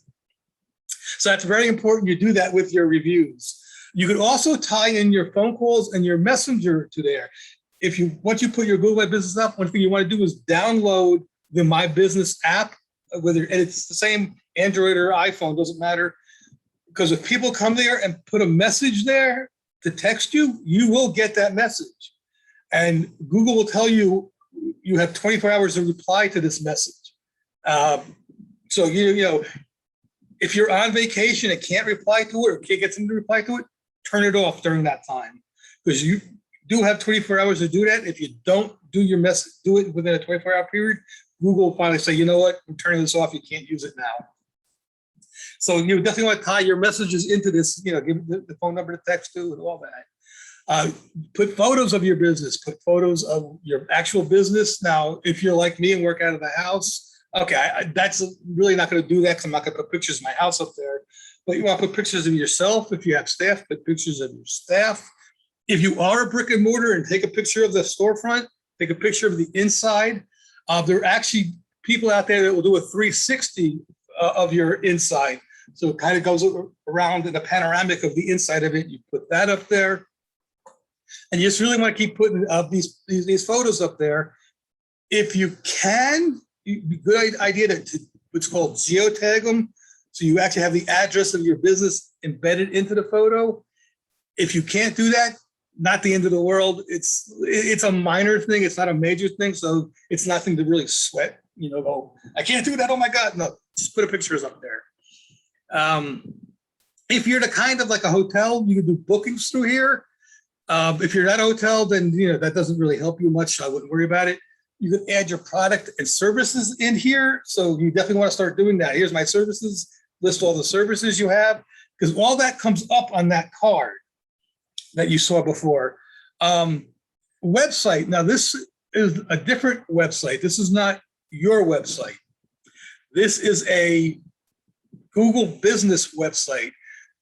So that's very important. You do that with your reviews. You could also tie in your phone calls and your messenger to there. Once you put your Google My Business up, one thing you want to do is download the My Business app, and it's the same Android or iPhone, doesn't matter. Because if people come there and put a message there to text you, you will get that message. And Google will tell you you have 24 hours to reply to this message. So, if you're on vacation and can't reply to it or can't get them to reply to it, turn it off during that time. Because you do have 24 hours to do that. If you don't do your message, do it within a 24-hour period, Google will finally say, you know what, I'm turning this off. You can't use it now. So you definitely want to tie your messages into this, you know, give the phone number to text to and all that. Put photos of your business, put photos of your actual business. Now, if you're like me and work out of the house, okay, that's really not going to do that because I'm not going to put pictures of my house up there. But you want to put pictures of yourself. If you have staff, put pictures of your staff. If you are a brick and mortar and take a picture of the storefront, take a picture of the inside. There are actually people out there that will do a 360 of your inside. So it kind of goes around in a panoramic of the inside of it. You put that up there. And you just really want to keep putting these photos up there. If you can, it'd be a good idea to what's called geotag them. So you actually have the address of your business embedded into the photo. If you can't do that, not the end of the world. It's a minor thing. It's not a major thing. So it's nothing to really sweat, you know, go, I can't do that. Oh my God. No, just put a pictures up there. If you're the kind of like a hotel, you can do bookings through here. If you're not a hotel, then, you know, that doesn't really help you much. So I wouldn't worry about it. You can add your product and services in here. So you definitely want to start doing that. Here's my services, list all the services you have, because all that comes up on that card that you saw before. Website. Now, this is a different website. This is not your website. This is a Google business website.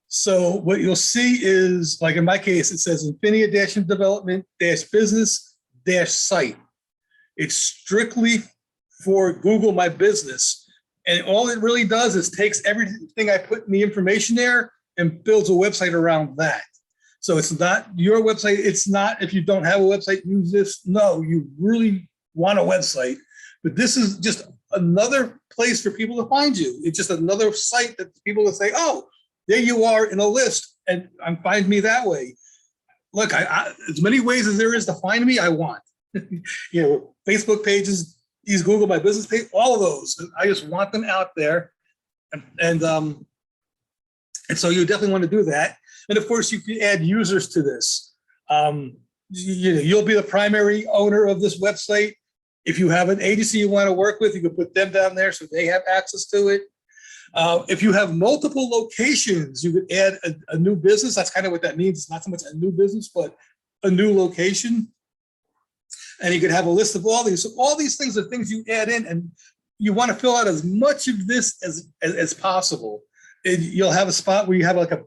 So what you'll see is, like in my case, it says Infinia-development-business-site. It's strictly for Google My Business. And all it really does is takes everything I put in the information there and builds a website around that. So it's not your website. It's not, if you don't have a website, use this. No, you really want a website. But this is just another place for people to find you. It's just another site that people will say, oh, there you are in a list, and find me that way. Look, as many ways as there is to find me, I want. You know, Facebook pages, these Google My Business page, all of those. I just want them out there. And so you definitely want to do that. And of course, you can add users to this. You'll be the primary owner of this website. If you have an agency you want to work with, you can put them down there so they have access to it. If you have multiple locations, you could add a new business. That's kind of what that means. It's not so much a new business, but a new location. And you could have a list of all these. So all these things are things you add in, and you want to fill out as much of this as possible. And you'll have a spot where you have like a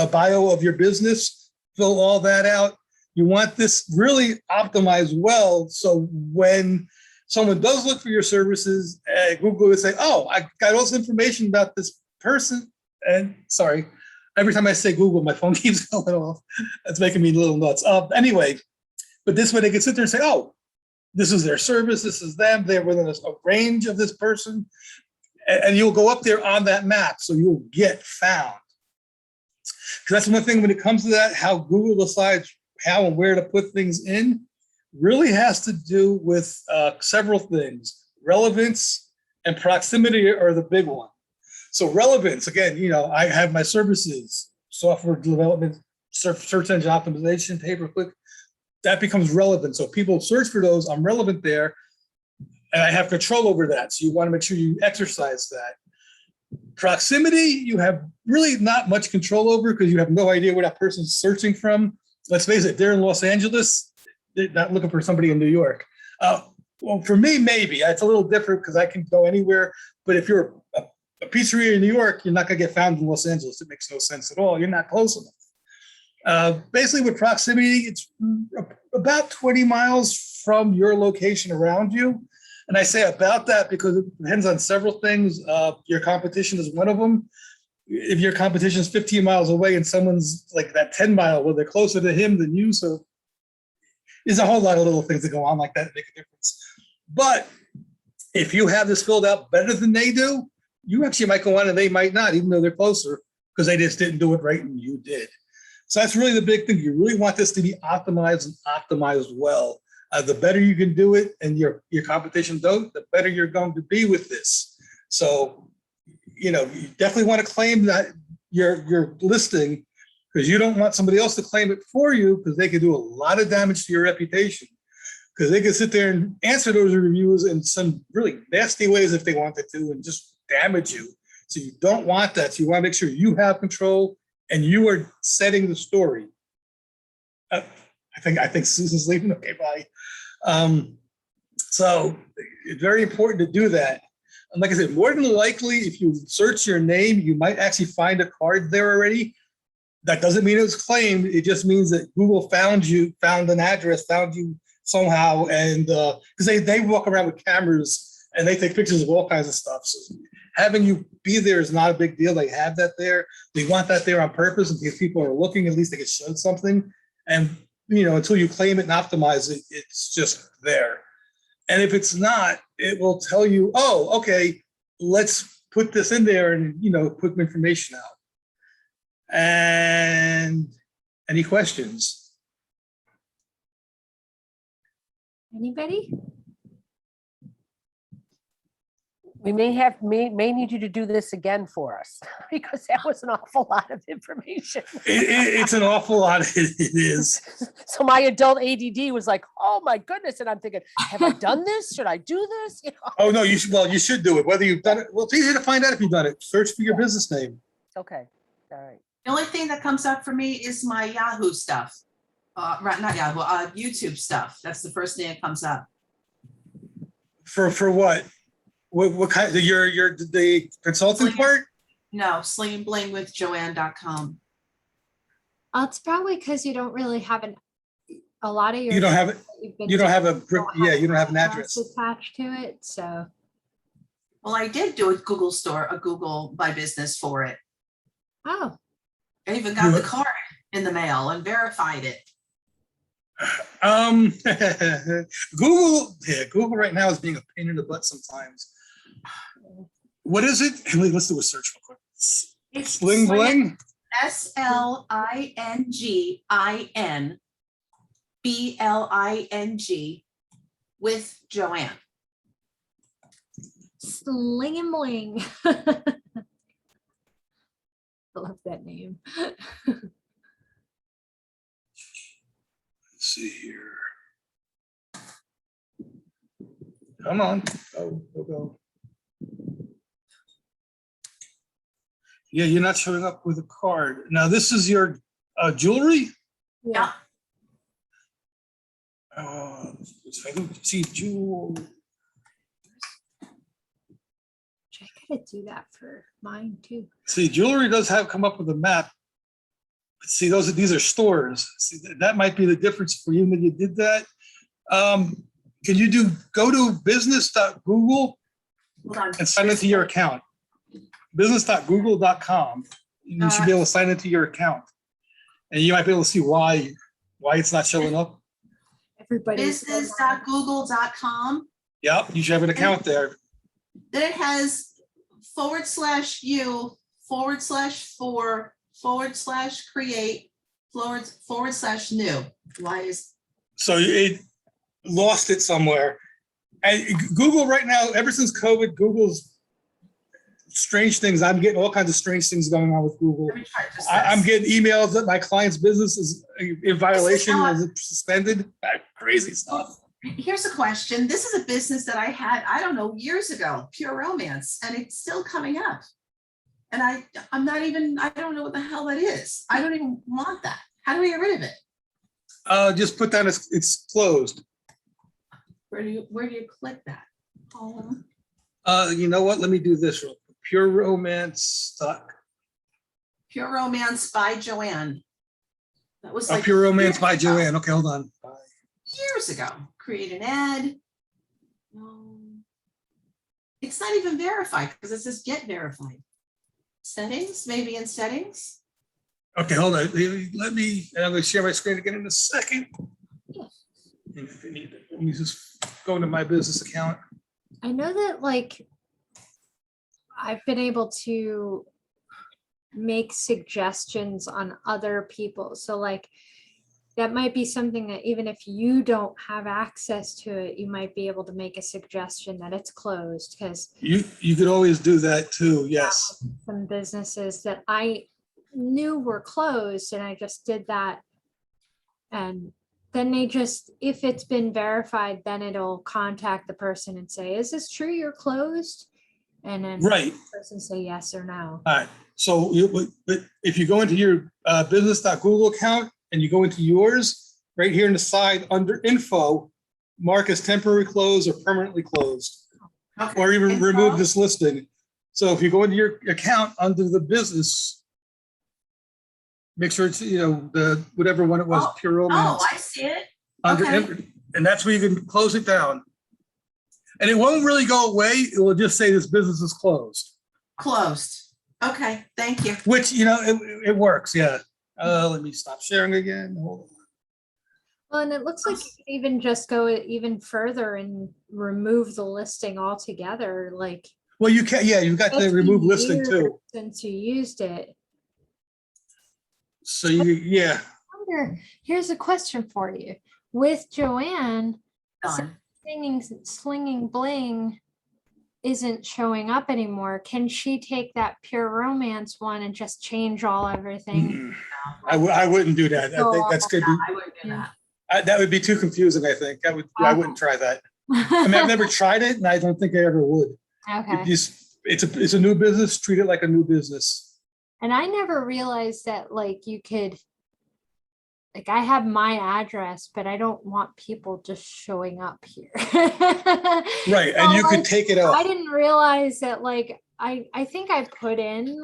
bio of your business, fill all that out. You want this really optimized well, so when someone does look for your services, Google would say, oh, I got all this information about this person. And sorry, every time I say Google, my phone keeps going off. That's making me a little nuts. Anyway, but this way they can sit there and say, oh, this is their service, this is them, they're within a range of this person. And you'll go up there on that map, so you'll get found. Because that's one thing when it comes to that, how Google decides how and where to put things in really has to do with several things. Relevance and proximity are the big one. So relevance, again, you know, I have my services, software development, search engine optimization, pay-per-click, that becomes relevant. So people search for those, I'm relevant there, and I have control over that. So you want to make sure you exercise that. Proximity, you have really not much control over because you have no idea where that person's searching from. Let's face it, they're in Los Angeles. They're not looking for somebody in New York. Well, for me, maybe. It's a little different because I can go anywhere. But if you're a pizzeria in New York, you're not going to get found in Los Angeles. It makes no sense at all. You're not close enough. Basically, with proximity, it's about 20 miles from your location around you. And I say about that because it depends on several things. Your competition is one of them. If your competition is 15 miles away and someone's like that 10 mile, well, they're closer to him than you. So there's a whole lot of little things that go on like that that make a difference. But if you have this filled out better than they do, you actually might go on and they might not, even though they're closer, because they just didn't do it right and you did. So that's really the big thing. You really want this to be optimized and optimized well. The better you can do it and your competition don't, the better you're going to be with this. So, you know, you definitely want to claim that your listing, because you don't want somebody else to claim it for you, because they could do a lot of damage to your reputation. Because they could sit there and answer those reviews in some really nasty ways if they wanted to and just damage you. So you don't want that. So you want to make sure you have control and you are setting the story. I think Susan's leaving. Okay, bye. So it's very important to do that. And like I said, more than likely, if you search your name, you might actually find a card there already. That doesn't mean it was claimed. It just means that Google found you, found an address, found you somehow. And because they walk around with cameras and they take pictures of all kinds of stuff. So having you be there is not a big deal. They have that there. They want that there on purpose. And if people are looking, at least they can show something. And until you claim it and optimize it, it's just there. And if it's not, it will tell you, oh, okay, let's put this in there and, put information out. And any questions? Anybody? We may need you to do this again for us because that was an awful lot of information. It's an awful lot. It is. So my adult ADD was like, oh my goodness. And I'm thinking, have I done this? Should I do this? Oh, no, you should. Well, you should do it. Whether you've done it. Well, it's easy to find out if you've done it. Search for your business name. Okay. All right. The only thing that comes up for me is my Yahoo stuff. Right, not Yahoo, YouTube stuff. That's the first thing that comes up. For what? What kind? The consulting part? No, slingandbling.joanne.com. It's probably because you don't really have a lot of your. You don't have it. You don't have you don't have an address address attached to it. So. Well, I did do a Google My Business for it. Oh. I even got the card in the mail and verified it. Google right now is being a pain in the butt sometimes. What is it? Let's do a search real quick. It's Sling Bling? SLINGINBLING with Joanne. Sling and Bling. I love that name. Let's see here. Come on. Go. Yeah, you're not showing up with a card. Now, this is your jewelry? Yeah. See, jewel. I gotta do that for mine too. See, jewelry does come up with a map. But see, these are stores. See, that might be the difference for you when you did that. Can you go to business.google and sign into your account? Business.google.com. You should be able to sign into your account. And you might be able to see why it's not showing up. Business.google.com. Yep, you should have an account there. Then it has /u/for/create/new. Why is? So it lost it somewhere. And Google right now, ever since COVID, Google's strange things. I'm getting all kinds of strange things going on with Google. Let me try this. I'm getting emails that my client's business is in violation, is suspended. Crazy stuff. Here's a question. This is a business that I had, I don't know, years ago, Pure Romance, and it's still coming up. And I don't know what the hell that is. I don't even want that. How do we get rid of it? Just put down it's closed. Where do you click that? You know what? Let me do this real quick. Pure Romance. Pure Romance by Joanne. That was like Pure Romance years by ago. Joanne. Okay, hold on. Years ago. Create an ad. No. It's not even verified because it says get verified. Settings, maybe in settings. Okay, hold on. I'm going to share my screen again in a second. Yeah. Let me just go into my business account. I know that I've been able to make suggestions on other people. So that might be something that even if you don't have access to it, you might be able to make a suggestion that it's closed, because You could always do that too. Yes. some businesses that I knew were closed and I just did that. And then if it's been verified, then it'll contact the person and say, is this true? You're closed? And then Right. the person say yes or no. All right. So but if you go into your business.google account and you go into yours, right here in the side under info, mark as temporary closed or permanently closed, Okay. or even Info? remove this listing. So if you go into your account under the business, make sure it's, the whatever one it was, Pure Romance. Oh, I see it. Under, Okay. and that's where you can close it down. And it won't really go away. It will just say this business is closed, Closed. Okay, thank you. which, it works. Yeah. Let me stop sharing again. Hold on. Well, and it looks like you could even just go even further and remove the listing altogether, like. Well, you can, yeah, you've got the 15 remove listing years too. Since you used it. So yeah. Here's a question for you. With Joanne, Done. slinging bling isn't showing up anymore. Can she take that Pure Romance one and just change everything? I wouldn't do that. I think that's good. I wouldn't do that. That would be too confusing, I think. I wouldn't try that. I mean, I've never tried it and I don't think I ever would. Okay. It's a new business, treat it like a new business. And I never realized that you could, I have my address, but I don't want people just showing up here. Right, and So, you could take it out. I didn't realize that I think I put in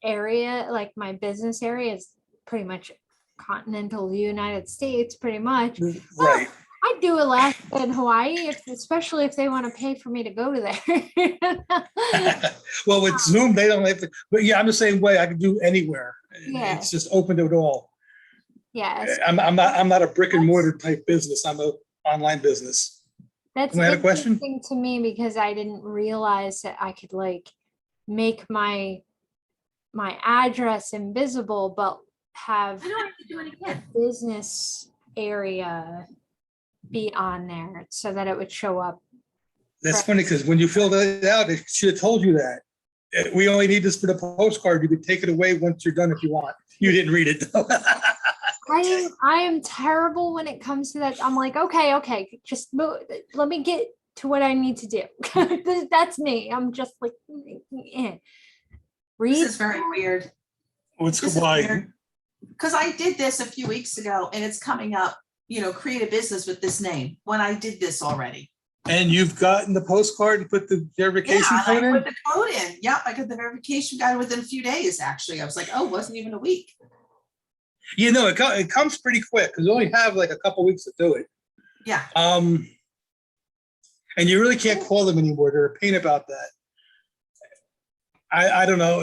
area, my business area is pretty much continental United States, pretty much. Right. I'd do Alaska and Hawaii, especially if they want to pay for me to go to there. Well, with Zoom, they don't have to, but yeah, I'm the same way. I can do anywhere. Yeah. It's just open to it all. Yes. I'm not a brick and mortar type business. I'm an online business. That's You had a question? interesting to me because I didn't realize that I could make my address invisible, but have I don't have to do it a again. business area be on there so that it would show up. That's funny because when you filled it out, it should have told you that. We only need this for the postcard. You could take it away once you're done if you want. You didn't read it though. I am terrible when it comes to that. I'm like, okay, just let me get to what I need to do. That's me. I'm just read. This is very weird. What's This is why? weird. Because I did this a few weeks ago and it's coming up, create a business with this name when I did this already. And you've gotten the postcard and put the verification Yeah, code I in? put the code in. Yep, I got the verification guide within a few days, actually. I was like, oh, it wasn't even a week. It comes pretty quick because you only have a couple weeks to do it. Yeah. And you really can't call them anymore. They're a pain about that. I don't know.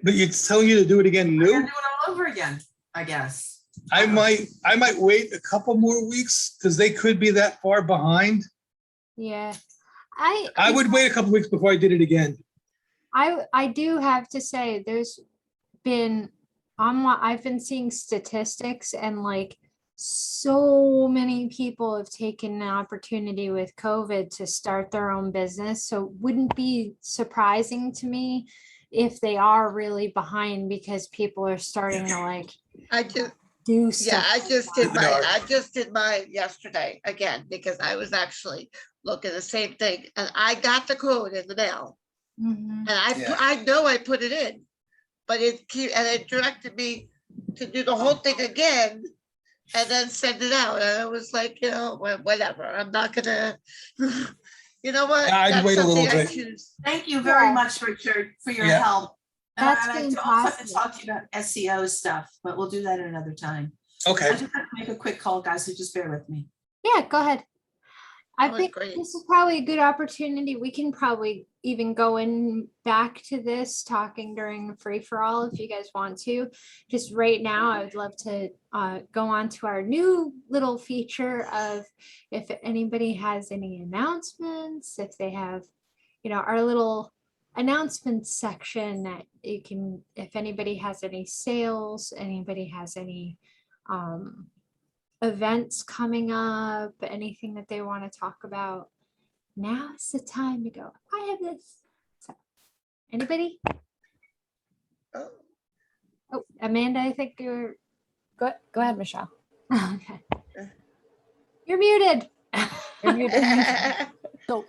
But it's telling you to do it again I gotta new. do it all over again, I guess. I might wait a couple more weeks because they could be that far behind. Yeah. I would wait a couple weeks before I did it again. I do have to say I've been seeing statistics and so many people have taken an opportunity with COVID to start their own business. So it wouldn't be surprising to me if they are really behind because people are starting to do stuff. Yeah, I just did mine yesterday again, because I was actually looking the same thing and I got the code in the mail. Mhm. And I know I put it in, but it directed me to do the whole thing again and then send it out. And I was like, whatever, I'm not gonna, you know what? I'd That's wait a little something I bit. choose. Thank you very Yeah. much, Richard, for your Yeah. help. That's And I also have to fantastic. talk to you about SEO stuff, but we'll do that another time. I Okay. just have to make a quick call, guys, so just bear with me. Yeah, go ahead. I That was think great. this is probably a good opportunity. We can probably even go in back to this talking during the free for all if you guys want to. Just right now, I would love to go on to our new little feature of if anybody has any announcements, if they have, our little announcements section that you can, if anybody has any sales, anybody has any events coming up, anything that they want to talk about. Now is the time to go. I have this. So, anybody? Oh, Oh, Amanda, I think you're Go ahead, Michelle. okay. You're muted. And so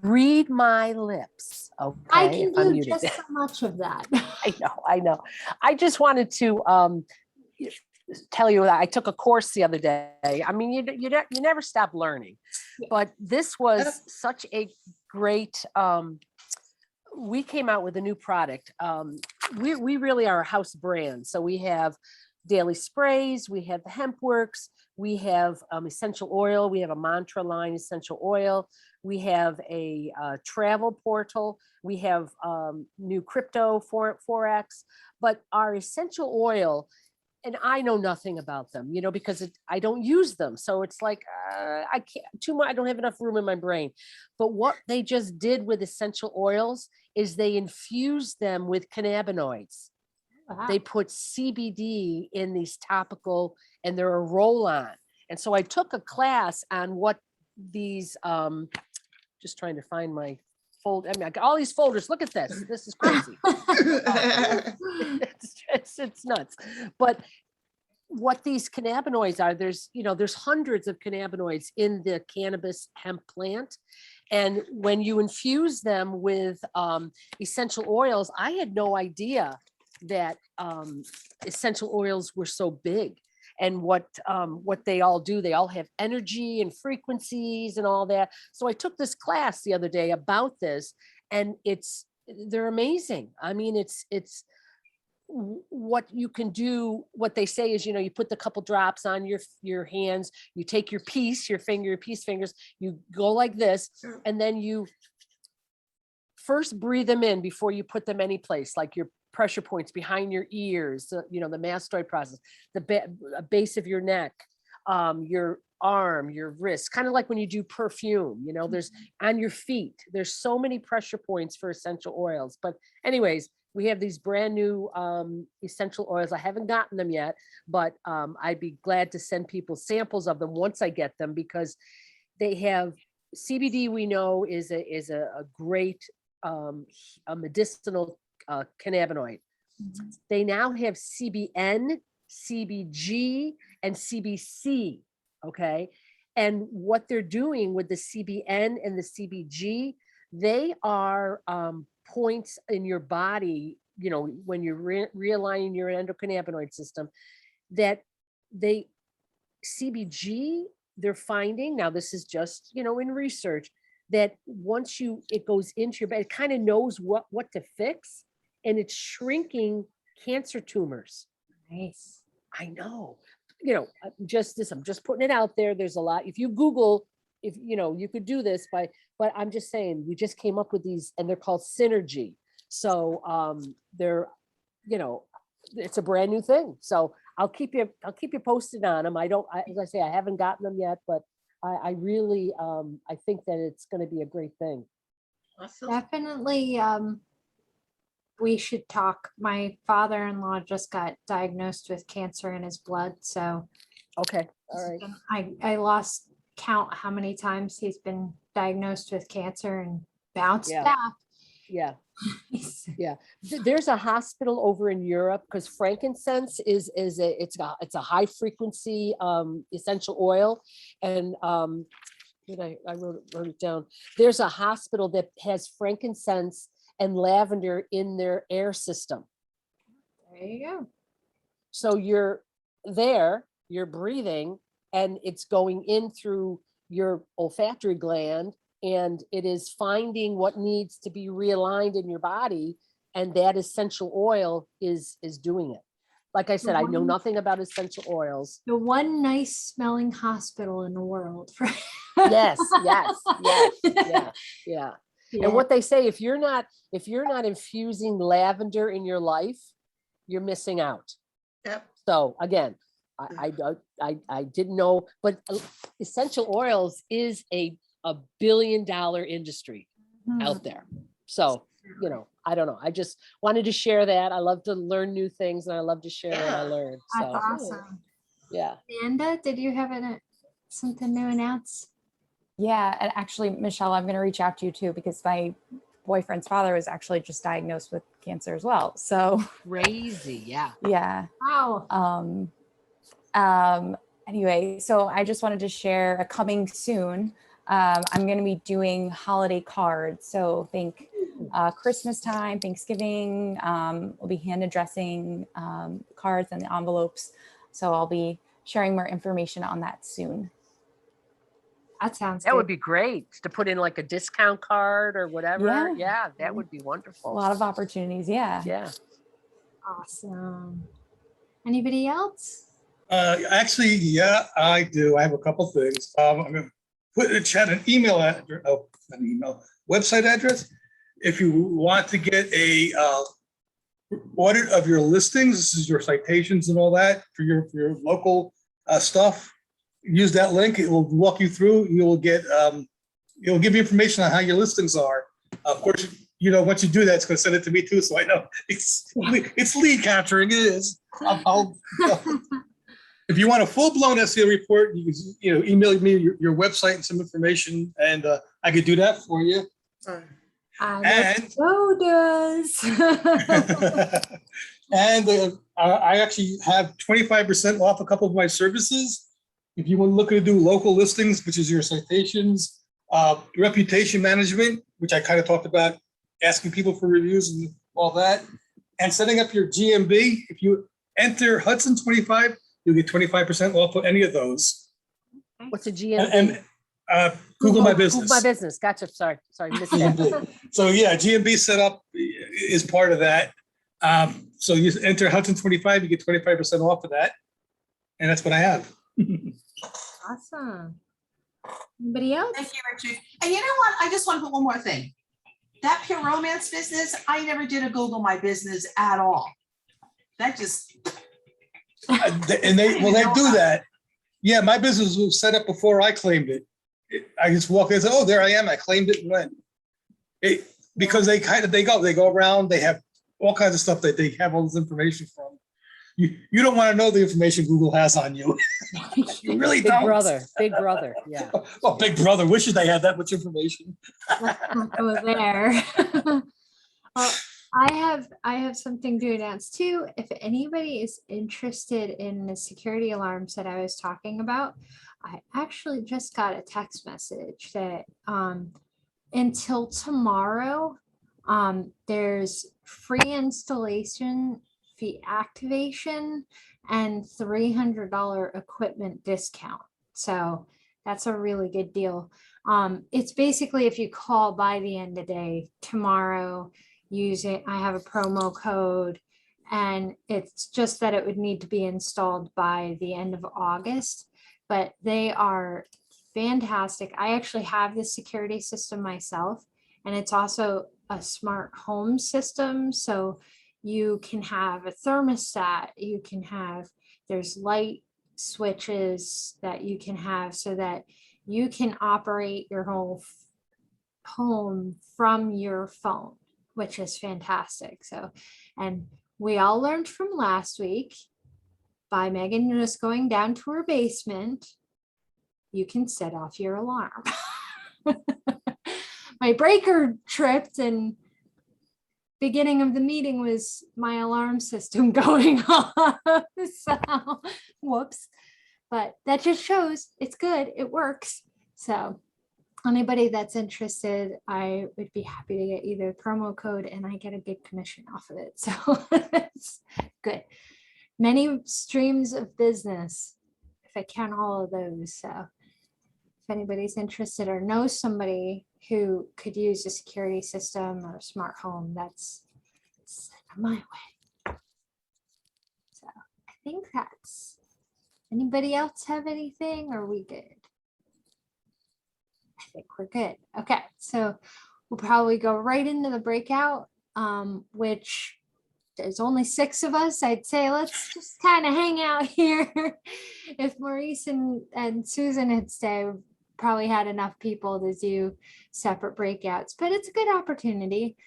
read my lips, okay? I can if I'm do muted. just so much of that. I know. I just wanted to tell you that I took a course the other day. I mean, you never stop learning, but this was such a great, we came out with a new product. We really are a house brand. So we have daily sprays, we have the Hempworx, we have essential oil, we have a mantra line essential oil, we have a travel portal, we have new crypto forex, but our essential oil, and I know nothing about them, you know, because I don't use them. So it's like, I can't too much. I don't have enough room in my brain. But what they just did with essential oils is they infused them with cannabinoids. Wow. They put CBD in these topical, and they're a roll-on. And so I took a class on what these, just trying to find my fold. I mean, I got all these folders. Look at this. This is crazy. It's nuts. But what these cannabinoids are, there's hundreds of cannabinoids in the cannabis hemp plant. And when you infuse them with essential oils, I had no idea that essential oils were so big. And what they all do, they all have energy and frequencies and all that. So I took this class the other day about this, and they're amazing. I mean, it's what you can do. What they say is, you put the couple drops on your hands, you take your peace fingers, you go like this, and then you first breathe them in before you put them any place, like your pressure points behind your ears, the mastoid process, the base of your neck, your arm, your wrist, kind of like when you do perfume, there's on your feet, there's so many pressure points for essential oils. But anyways, we have these brand new essential oils. I haven't gotten them yet, but I'd be glad to send people samples of them once I get them, because they have CBD. We know is a great a medicinal cannabinoid. They now have CBN, CBG, and CBC. Okay. And what they're doing with the CBN and the CBG, they are points in your body, when you're realigning your endocannabinoid system, that CBG, they're finding, now this is just, in research, that once it goes into your body, it kind of knows what to fix, and it's shrinking cancer tumors. Nice. I know, I'm just putting it out there. There's a lot. If you Google, you could do this but I'm just saying, we just came up with these, and they're called Synergy. So they're, it's a brand new thing. So I'll keep you posted on them. As I say, I haven't gotten them yet, but I really, I think that it's going to be a great thing. Awesome. Definitely, we should talk. My father-in-law just got diagnosed with cancer in his blood. So okay. All right. I lost count how many times he's been diagnosed with cancer and bounced back. Yeah. Yeah. There's a hospital over in Europe, because frankincense is a high frequency essential oil. And I wrote it down. There's a hospital that has frankincense and lavender in their air system. There you go. So you're breathing, and it's going in through your olfactory gland, and it is finding what needs to be realigned in your body, and that essential oil is doing it. Like I said, I know nothing about essential oils. The one nice smelling hospital in the world. Yes. Yeah. And what they say, if you're not infusing lavender in your life, you're missing out. Yep. So again, I didn't know, but essential oils is a $1 billion industry out there. So, I don't know. I just wanted to share that. I love to learn new things, and I love to share what I learned. That's So awesome. yeah. Amanda, did you have something new announce? Yeah, and actually, Michelle, I'm going to reach out to you too, because my boyfriend's father was actually just diagnosed with cancer as well. So Crazy. Yeah. yeah. Wow. Anyway, so I just wanted to share a coming soon. I'm going to be doing holiday cards. So think Christmas time, Thanksgiving. We'll be hand addressing cards and the envelopes. So I'll be sharing more information on that soon. That sounds That good. would be great to put in like a discount card or whatever. Yeah, that would be A wonderful. lot of opportunities. Yeah. Yeah. Awesome. Anybody else? Actually, yeah, I do. I have a couple things. I'm gonna put in the chat an email address, not an email, website address. If you want to get a audit of your listings, this is your citations and all that for your local stuff. Use that link. It will walk you through. You will get it'll give you information on how your listings are. Of course, you know, once you do that, it's going to send it to me too, so I know it's lead capturing. It is. If you want a full-blown SEO report, you can email me your website and some information, and I could do that for you. And So does. and I actually have 25% off a couple of my services. If you want to look to do local listings, which is your citations, reputation management, which I kind of talked about, asking people for reviews and all that, and setting up your GMB. If you enter Hudson 25, you'll get 25% off of any of those. What's a GMB? And Google My Business. Google My Business. Gotcha. Sorry. Missed that. GMB. So yeah, GMB setup is part of that. So you enter Hudson 25, you get 25% off of that. And that's what I have. Awesome. Anybody else? Thank you, Richard. And you know what? I just want to put one more thing. That pure romance business, I never did a Google My Business at all. That just. And they do that. Yeah, my business was set up before I claimed it. I just walk in and say, oh, there I am. I claimed it and went. Because they go around, they have all kinds of stuff that they have all this information from. You don't want to know the information Google has on you. You really Big don't. Big brother. Yeah. Well, Big Brother wishes they had that much information. Go there. Well, I have something to announce too. If anybody is interested in the security alarms that I was talking about, I actually just got a text message that until tomorrow, there's free installation, fee activation, and $300 equipment discount. So that's a really good deal. It's basically if you call by the end of the day tomorrow, I have a promo code, and it's just that it would need to be installed by the end of August, but they are fantastic. I actually have the security system myself, and it's also a smart home system. So you can have a thermostat, there's light switches that you can have so that you can operate your whole home from your phone, which is fantastic. So, and we all learned from last week by Megan just going down to her basement, you can set off your alarm. My breaker tripped, and beginning of the meeting was my alarm system going off. So, whoops. But that just shows it's good. It works. So anybody that's interested, I would be happy to get either promo code, and I get a good commission off of it. So it's good. Many streams of business, if I count all of those. So if anybody's interested or knows somebody who could use a security system or a smart home, that's my way. So I think that's, anybody else have anything, or are we good? I think we're good. Okay, so we'll probably go right into the breakout, which there's only 6 of us. I'd say let's just kind of hang out here. If Maurice and Susan had stayed, we probably had enough people to do separate breakouts, but it's a good opportunity.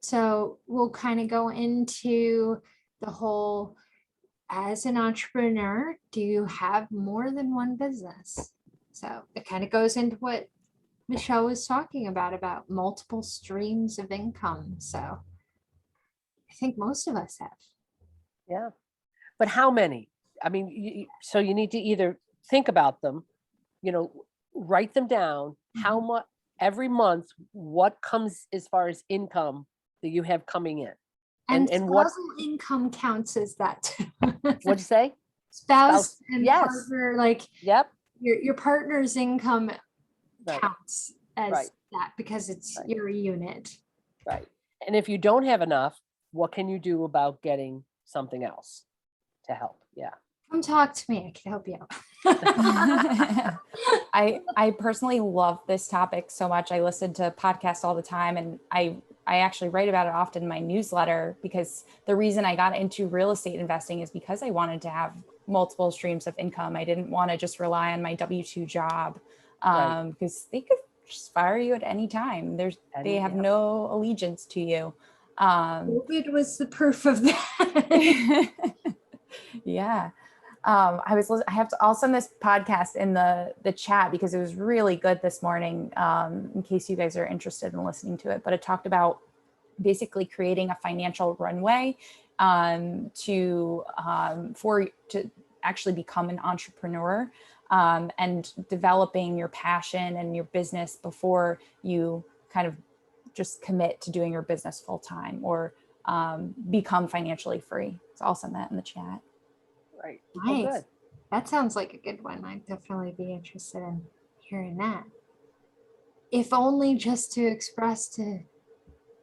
So we'll kind of go into the whole, as an entrepreneur, do you have more than one business? So it kind of goes into what Michelle was talking about multiple streams of income. So I think most of us have. Yeah. But how many? I mean, so you need to either think about them, write them down, how much every month, what comes as far as income that you have coming in. And And what, spousal income counts as that too. what'd you say? Spouse and yes. partner, like Yep. your partner's income Right. counts as Right. that because it's Right. your unit. Right. And if you don't have enough, what can you do about getting something else to help? Yeah. Come talk to me. I can help you out. I personally love this topic so much. I listen to podcasts all the time, and I actually write about it often in my newsletter, because the reason I got into real estate investing is because I wanted to have multiple streams of income. I didn't want to just rely on my W-2 job, Right. because they could just fire you at any time. They have no allegiance to you. COVID was the proof of that. Yeah. I'll send this podcast in the chat because it was really good this morning, in case you guys are interested in listening to it. But it talked about basically creating a financial runway to actually become an entrepreneur, and developing your passion and your business before you kind of just commit to doing your business full time or become financially free. So I'll send that in the chat. Right. Nice. Oh, good. That sounds like a good one. I'd definitely be interested in hearing that. If only just to express to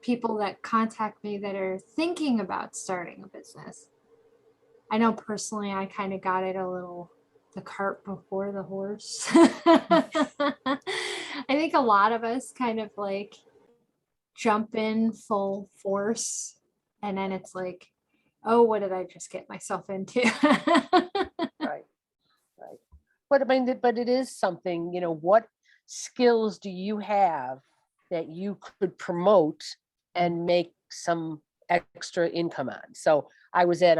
people that contact me that are thinking about starting a business. I know personally, I kind of got it the cart before the horse. I think a lot of us kind of like jump in full force, and then it's like, oh, what did I just get myself into? Right. Right. But I mean, but it is something, what skills do you have that you could promote and make some extra income on? So I was at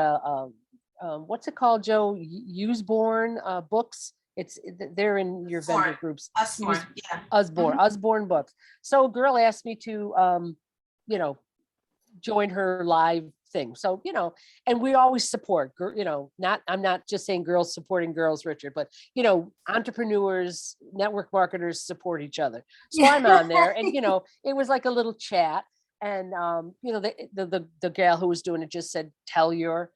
what's it called, Joe? Usborne books. They're in your vendor Usborne. groups. Usborne, yeah. Usborne books. So a girl asked me to, join her live thing. So, and we always support, I'm not just saying girls supporting girls, Richard, but, entrepreneurs, network marketers support each other. So I'm on there, and, it was like a little chat. And, the gal who was doing it just said, tell your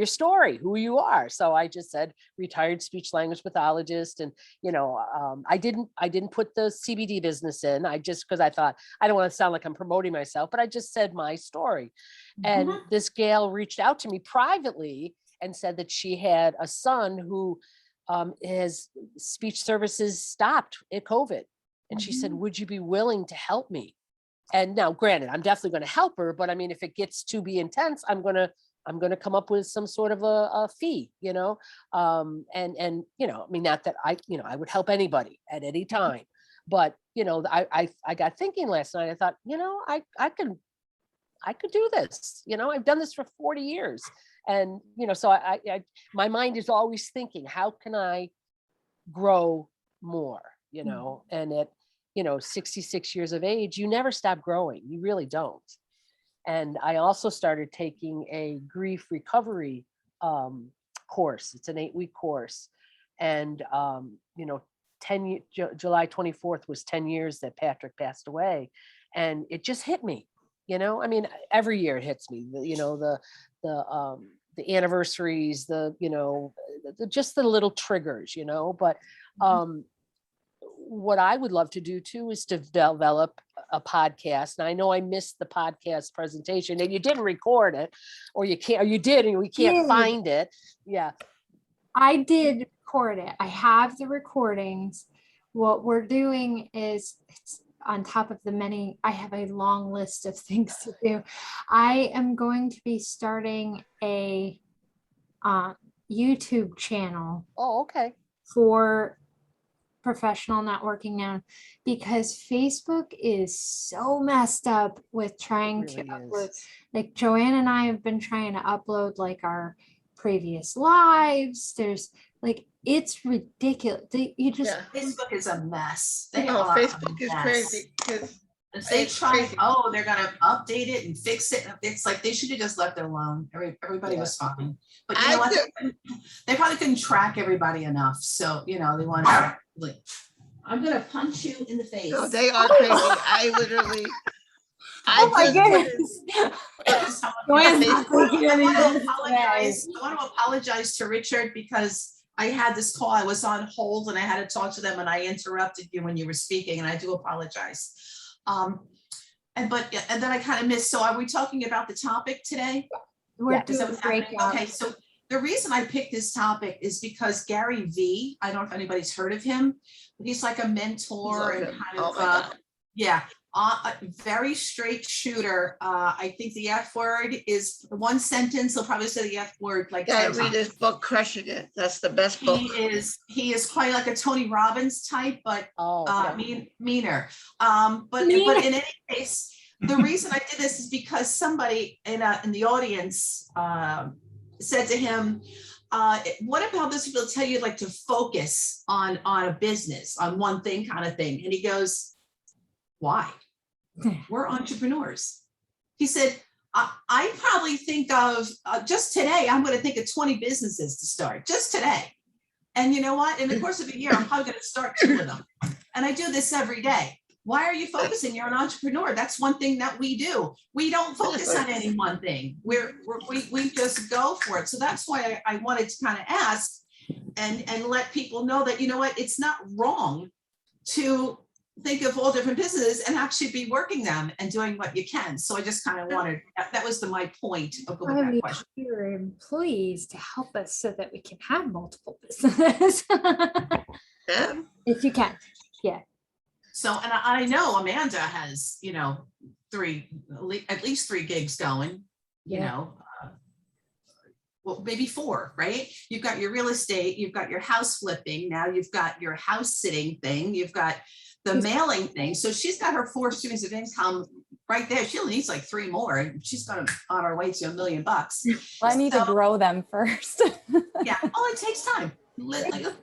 story, who you are. So I just said retired speech language pathologist. And, I didn't put the CBD business in. Because I thought, I don't want to sound like I'm promoting myself, but I just said my story. And this gal reached out to me privately and said that she had a son who his speech services stopped at COVID. And she said, would you be willing to help me? And now, granted, I'm definitely going to help her, but I mean, if it gets to be intense, I'm going to come up with some sort of a fee, and I mean, not that I would help anybody at any time, but, I got thinking last night, I thought, I could do this, I've done this for 40 years. And, so I my mind is always thinking, how can I grow more, and at, 66 years of age, you never stop growing. You really don't. And I also started taking a grief recovery course. It's an 8-week course. And, July 24th was 10 years that Patrick passed away. And it just hit me, I mean, every year it hits me, the anniversaries, just the little triggers, but what I would love to do too is to develop a podcast. And I know I missed the podcast presentation, and you didn't record it, or you can't, or you did, and we can't find it. Yeah. I did record it. I have the recordings. What we're doing is, it's on top of the many, I have a long list of things to do. I am going to be starting a YouTube channel. Oh, okay. For professional networking now, because Facebook is so messed up with trying to upload. Like Joanne and I have been trying to upload like our previous lives. There's like, it's ridiculous. Facebook is a mess. Facebook is crazy because they try. Oh, they're gonna update it and fix it. It's like they should have just left it alone. Everybody was fine, but you know what? They probably couldn't track everybody enough. So they want to Like, I'm gonna punch you in the face. No, they are crazy. I literally. Oh my just goodness. I Joanne's not taking any want of to this apologize. I want to apologize to Richard because I had this call. I was on hold and I had to talk to them and I interrupted you when you were speaking, and I do apologize. And then I kind of missed. So are we talking about the topic today? We're Yeah. Is that doing what's happening? breakout. Okay, so the reason I picked this topic is because Gary V, I don't know if anybody's heard of him, but he's like a mentor Love and him. kind Oh of, my God. yeah, a very straight shooter. I think the F word is one sentence. He'll probably say the F word like 10 Gotta read times. his book, Crushing It. That's the best book. He is quite like a Tony Robbins type, but meaner. But in any case, the reason I did this is because somebody in the audience said to him, what about this people tell you like to focus on a business, on one thing kind of thing? And he goes, why? We're entrepreneurs. He said, I probably think of just today, I'm going to think of 20 businesses to start just today. And you know what? In the course of a year, I'm probably going to start 2 of them. And I do this every day. Why are you focusing? You're an entrepreneur. That's one thing that we do. We don't focus on any one thing. We just go for it. So that's why I wanted to kind of ask and let people know that, you know what, it's not wrong to think of all different businesses and actually be working them and doing what you can. So I just kind of wanted, that was my point of going with that question. Your employees to help us so that we can have multiple businesses. Yeah. If you can, yeah. So, and I know Amanda has, at least 3 gigs going, well, maybe 4, right? You've got your real estate, you've got your house flipping, now you've got your house sitting thing, you've got the mailing thing. So she's got her 4 streams of income right there. She only needs like 3 more and she's on her way to $1 million. Well, I need to grow them first. Yeah, well, it takes time.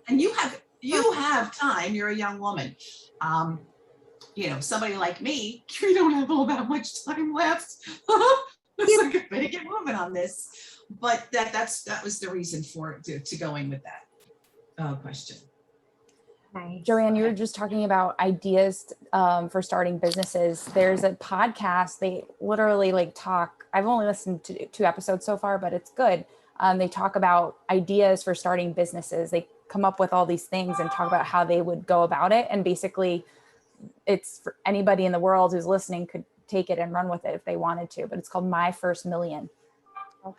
And you have time, you're a young woman. Somebody like me, we don't have all that much time left. It's like, I better get moving on this. But that was the reason for it to going with that question. Nice. Joanne, you were just talking about ideas for starting businesses. There's a podcast, they literally talk, I've only listened to 2 episodes so far, but it's good. They talk about ideas for starting businesses. They come up with all these things and talk about how they would go about it. And basically it's for anybody in the world who's listening could take it and run with it if they wanted to, but it's called My First Million.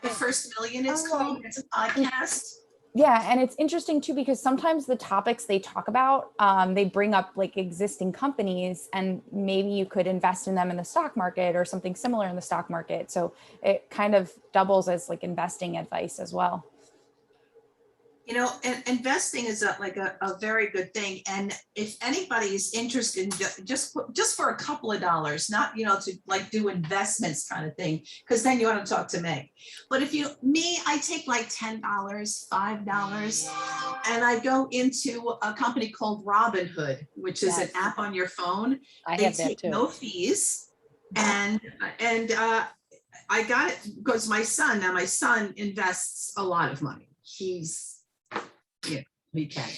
The First Million it's called. It's a podcast. Yeah, and it's interesting too, because sometimes the topics they talk about, they bring up existing companies and maybe you could invest in them in the stock market or something similar in the stock market. So it kind of doubles as investing advice as well. And investing is a very good thing. And if anybody's interested in just for a couple of dollars, not, to do investments kind of thing, because then you want to talk to Meg. But I take $10, $5, and I go into a company called Robinhood, which is an app on your phone. They take no fees. And I got it because my son invests a lot of money. We can.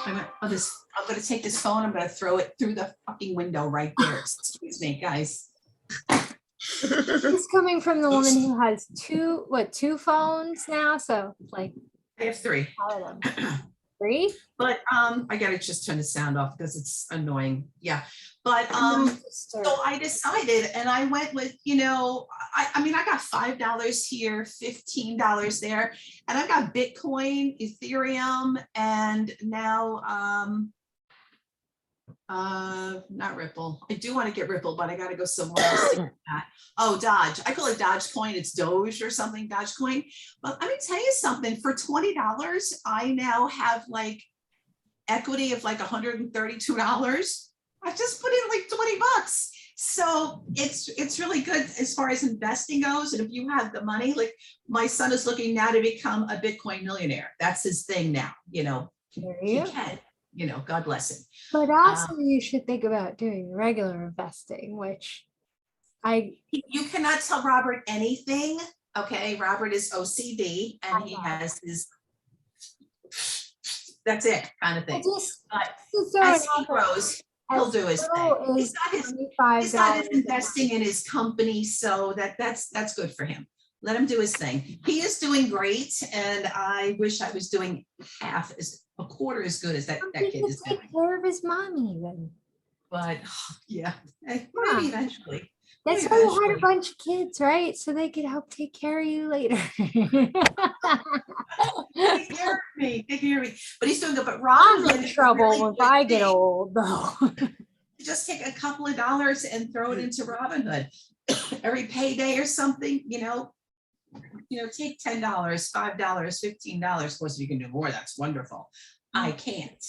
I'm going to take this phone. I'm going to throw it through the fucking window right there. Excuse me, guys. It's coming from the woman who has 2 phones now. So I have 3. all of them. 3? But I got to just turn the sound off because it's annoying. Yeah. But so I decided, and I went with, I got $5 here, $15 there, and I've got Bitcoin, Ethereum, and now not Ripple. I do want to get Ripple, but I got to go somewhere else to get that. Oh, Dodge. I call it Dogecoin. It's Doge or something, Dogecoin. But let me tell you something. For $20, I now have equity of $132. I just put in $20. So it's really good as far as investing goes. And if you have the money, my son is looking now to become a Bitcoin millionaire. That's his thing now, he can, God bless him. But also you should think about doing regular investing, which you cannot tell Robert anything. Okay. Robert is OCD and he has his that's it kind of I thing. just, But just throw as it he out there. grows, he'll do his thing. As He's got his $25 investing in his company, so that's good for him. Let him do his thing. He is doing great, and I wish I was doing a quarter as good as that He kid could is take doing. care of his mommy then. But yeah, Yeah. maybe eventually. That's Maybe why you had a eventually. bunch of kids, right? So they could help take care of you later. Take care of me, take care of me. But he's doing good. But I'm Robin in is a trouble really if good I get thing. old, though. Just take a couple of dollars and throw it into Robinhood every payday or something, take $10, $5, $15. Of course, if you can do more, that's wonderful. I can't.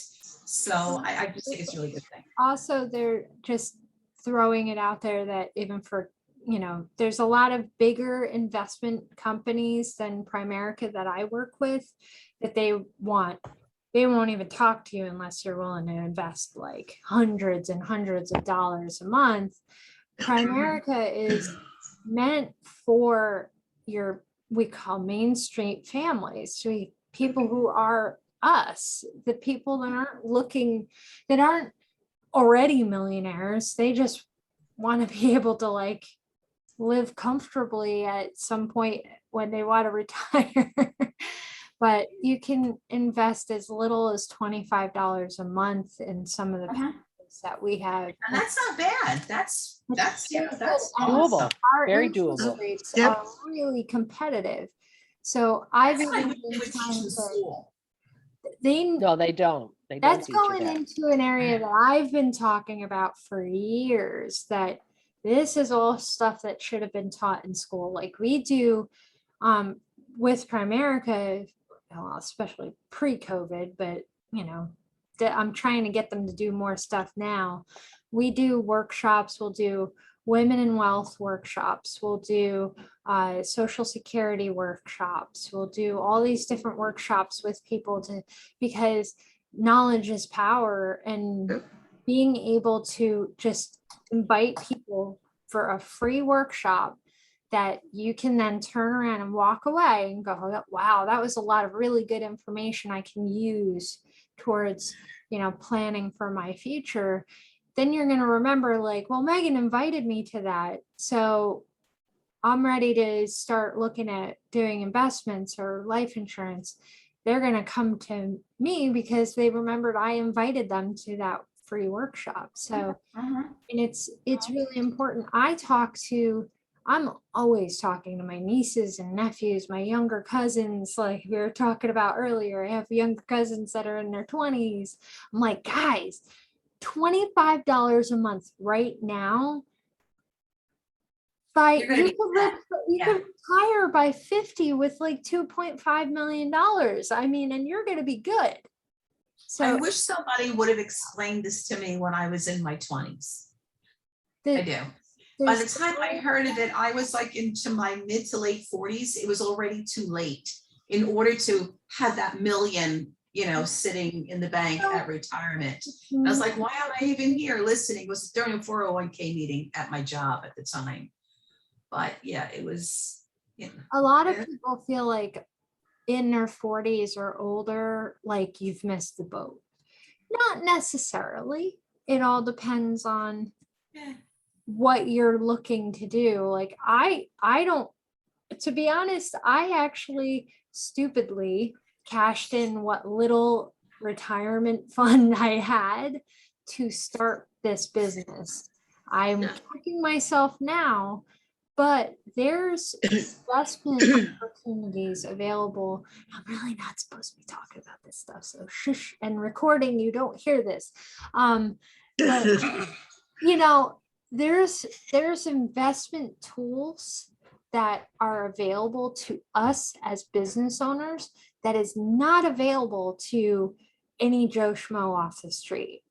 So I just think it's a really good thing. Also, they're just throwing it out there that even for, there's a lot of bigger investment companies than Primerica that I work with that they won't even talk to you unless you're willing to invest like hundreds and hundreds of dollars a month. Primerica is meant for we call Main Street families, people who are us, the people that aren't already millionaires. They just want to be able to live comfortably at some point when they want to retire. But you can invest as little as $25 a month in some of the packages that we have. And that's not bad. That's Doable. awesome. Our Very interest doable. rates Yep. are really competitive. So I've That's what I even wish they been would teach trying in to, school. No, they don't. They don't that's teach you going that. into an area that I've been talking about for years, that this is all stuff that should have been taught in school. Like we do with Primerica, well, especially pre-COVID, but I'm trying to get them to do more stuff now. We do workshops. We'll do women in wealth workshops. We'll do social security workshops. We'll do all these different workshops with people because knowledge is power, and being able to just invite people for a free workshop that you can then turn around and walk away and go, wow, that was a lot of really good information I can use towards, planning for my future. Then you're going to remember well, Megan invited me to that. So I'm ready to start looking at doing investments or life insurance. They're going to come to me because they remembered I invited them to that free workshop. So, and it's really important. I'm always talking to my nieces and nephews, my younger cousins, like we were talking about earlier. I have younger cousins that are in their 20s. I'm like, guys, $25 a month right now. You could retire by 50 with $2.5 million. I mean, and you're going to be good. So I wish somebody would have explained this to me when I was in my 20s. I do. By the time I heard of it, I was into my mid to late 40s. It was already too late in order to have that million, sitting in the bank at retirement. I was like, why am I even here listening? It was during a 401k meeting at my job at the time. But yeah, it was. A lot of people feel like in their 40s or older, you've missed the boat. Not necessarily. It all depends on what you're looking to do. I don't, to be honest, I actually stupidly cashed in what little retirement fund I had to start this business. I'm kicking myself now, but there's investment opportunities available. I'm really not supposed to be talking about this stuff, so shush, and recording, you don't hear this. But there's investment tools that are available to us as business owners that is not available to any Joe Schmo off the street.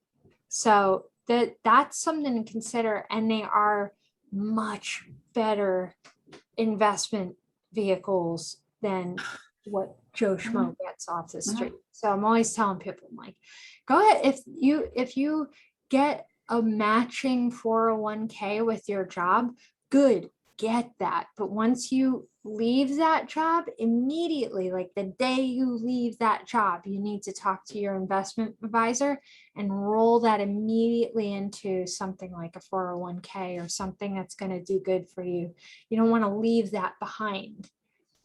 So that's something to consider, and they are much better investment vehicles than what Joe Schmo gets off the street. So I'm always telling people, I'm like, go ahead. If you get a matching 401k with your job, good, get that. But once you leave that job, immediately, like the day you leave that job, you need to talk to your investment advisor and roll that immediately into something like a 401k or something that's going to do good for you. You don't want to leave that behind.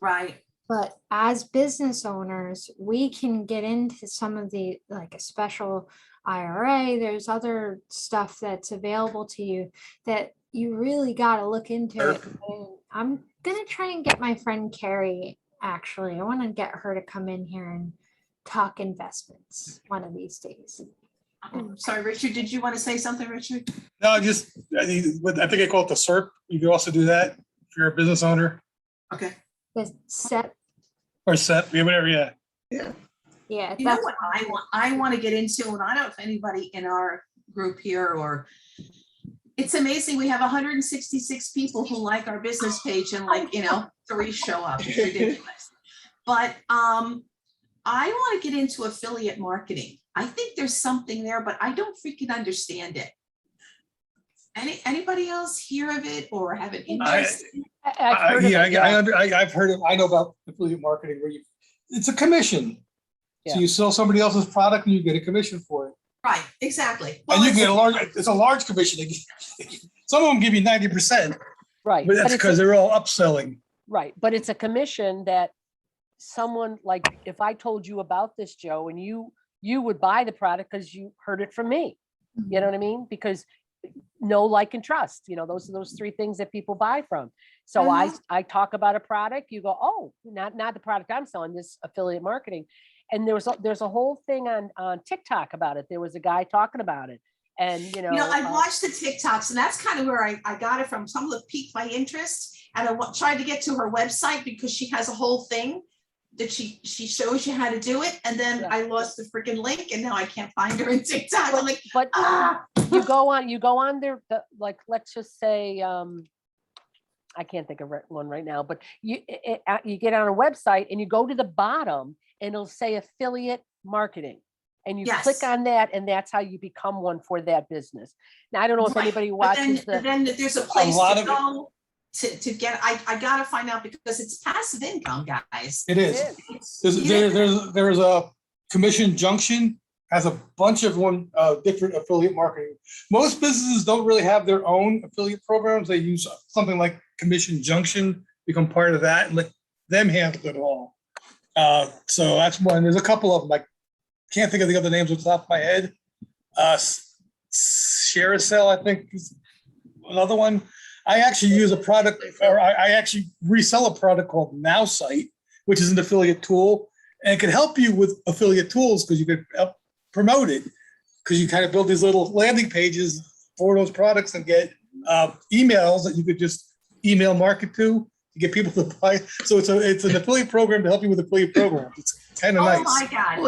Right. But as business owners, we can get into some of the, like a special IRA, there's other stuff that's available to you that you really got to look into it. And I'm going to try and get my friend Carrie, actually. I want to get her to come in here and talk investments one of these days. Sorry, Richard, did you want to say something, Richard? No, I think I call it the SERP. You can also do that if you're a business owner Okay. The set, or SEP, whatever, yeah. yeah, You know that's what I want to get into, and I don't know if anybody in our group here or it's amazing. We have 166 people who like our business page and like, 3 show up. It's ridiculous. But I want to get into affiliate marketing. I think there's something there, but I don't freaking understand it. Anybody else hear of it or have an interest? I've heard of it, yeah. I've heard of, I know about affiliate marketing where it's a commission. So Yeah. you sell somebody else's product and you get a commission for it. Right, exactly. And you get it's a large commission. Some of them give you 90%, Right. but that's it's because they're all upselling. Right, but it's a commission that someone, like, if I told you about this, Joe, and you would buy the product because you heard it from me. You know what I mean? Because know, like, and trust, those are those 3 things that people buy from. So I talk about a product, you go, oh, not the product I'm selling, this affiliate marketing. And there's a whole thing on TikTok about it. There was a guy talking about it. And, I watched the TikToks and that's kind of where I got it from. Some of them piqued my interest and I tried to get to her website because she has a whole thing that she shows you how to do it. And then I lost the freaking link and now I can't find her in TikTok. I'm like, but you go on there, like, let's just say, I can't think of one right now, but you get on a website and you go to the bottom and it'll say affiliate marketing. And you click on that, and that's how you become one for that business. Now, I don't know if anybody watches but then there's a place to go to get, I gotta find out because it's passive income, guys. It is. There's a Commission Junction has a bunch of different affiliate marketing. Most businesses don't really have their own affiliate programs. They use something like Commission Junction, become part of that, and let them handle it all. So that's one. There's a couple of them. Like, can't think of the other names off the top of my head. ShareAcell, I think, is another one. I actually use a product, or I actually resell a product called NowSite, which is an affiliate tool, and it can help you with affiliate tools because you could promote it, because you kind of build these little landing pages for those products and get emails that you could just email market to get people to buy. So it's an affiliate program to help you with affiliate programs. It's kind of nice. Oh my God.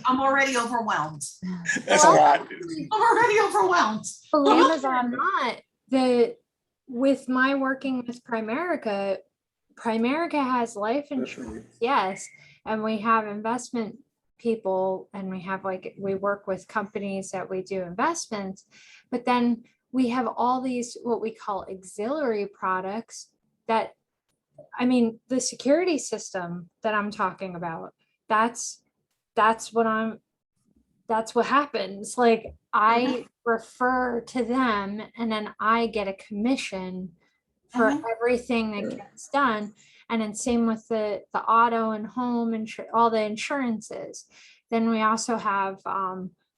I'm already overwhelmed. That's a lot. I'm already overwhelmed. Believe it or not, with my working with Primerica has life insurance, yes, and we have investment people, and we work with companies that we do investments, but then we have all these what we call auxiliary products that, the security system that I'm talking about, that's what happens. Like, I refer to them and then I get a commission for everything that gets done. And then same with the auto and home and all the insurances. Then we also have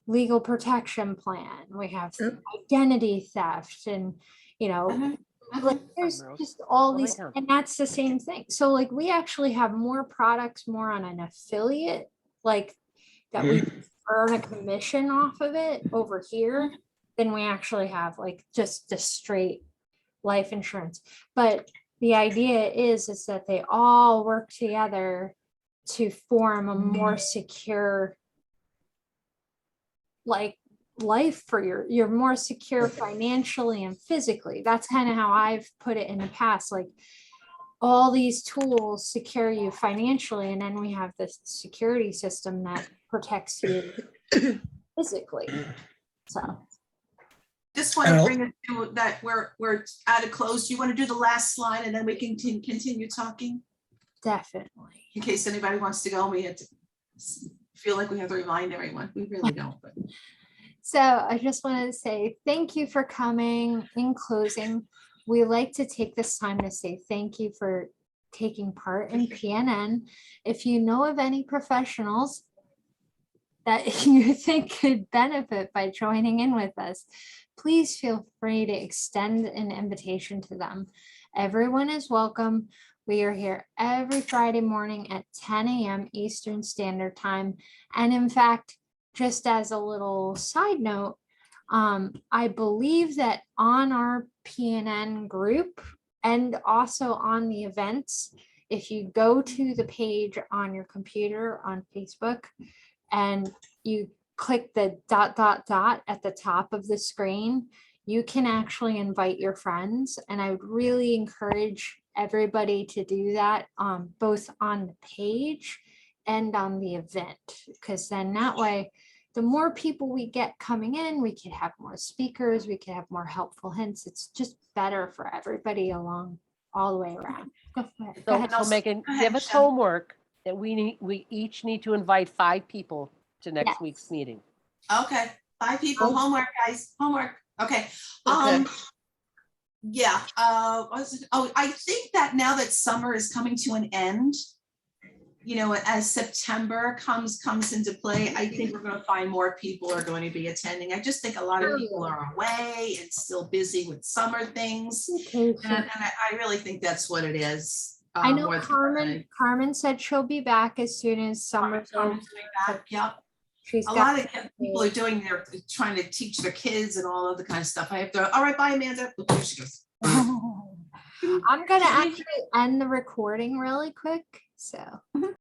legal protection plan. We have identity theft and, like, there's just all these, and that's the same thing. So like, we actually have more products, more on an affiliate, like, that we earn a commission off of it over here than we actually have like just the straight life insurance. But the idea is that they all work together to form a more secure, like, life for you're more secure financially and physically. That's kind of how I've put it in the past. Like, all these tools secure you financially, and then we have this security system that protects you physically. So Just want to And I'll- bring it to that we're at a close. Do you want to do the last slide and then we can continue talking? Definitely. In case anybody wants to go, we had to feel like we have to remind everyone. We really don't, but. So I just wanted to say thank you for coming. In closing, we like to take this time to say thank you for taking part in PNN. If you know of any professionals that you think could benefit by joining in with us, please feel free to extend an invitation to them. Everyone is welcome. We are here every Friday morning at 10 a.m. Eastern Standard Time. And in fact, just as a little side note, I believe that on our PNN group and also on the events, if you go to the page on your computer on Facebook and you click the ... at the top of the screen, you can actually invite your friends. And I would really encourage everybody to do that, both on the page and on the event, because then that way, the more people we get coming in, we could have more speakers, we could have more helpful hints. It's just better for everybody along all the way around. Go for it. Go ahead. So Megan, Go ahead, give us Michelle. homework that we each need to invite 5 people to next Yes. week's meeting. Okay, 5 people, homework, guys, homework, okay. Okay. Yeah, I think that now that summer is coming to an end, you know, as September comes into play, I think we're gonna find more people are going to be attending. I just think a lot of people are away and still busy with summer things. Okay, so And I really think that's what it is. I know more than anything. Carmen said she'll be back as soon as summer's over. Carmen's coming back, yep. She's A got lot of people are doing trying to teach their kids and all of the kind of stuff. I have to, all right, bye, Amanda. Look, there she goes. I'm gonna actually end the recording really quick, so.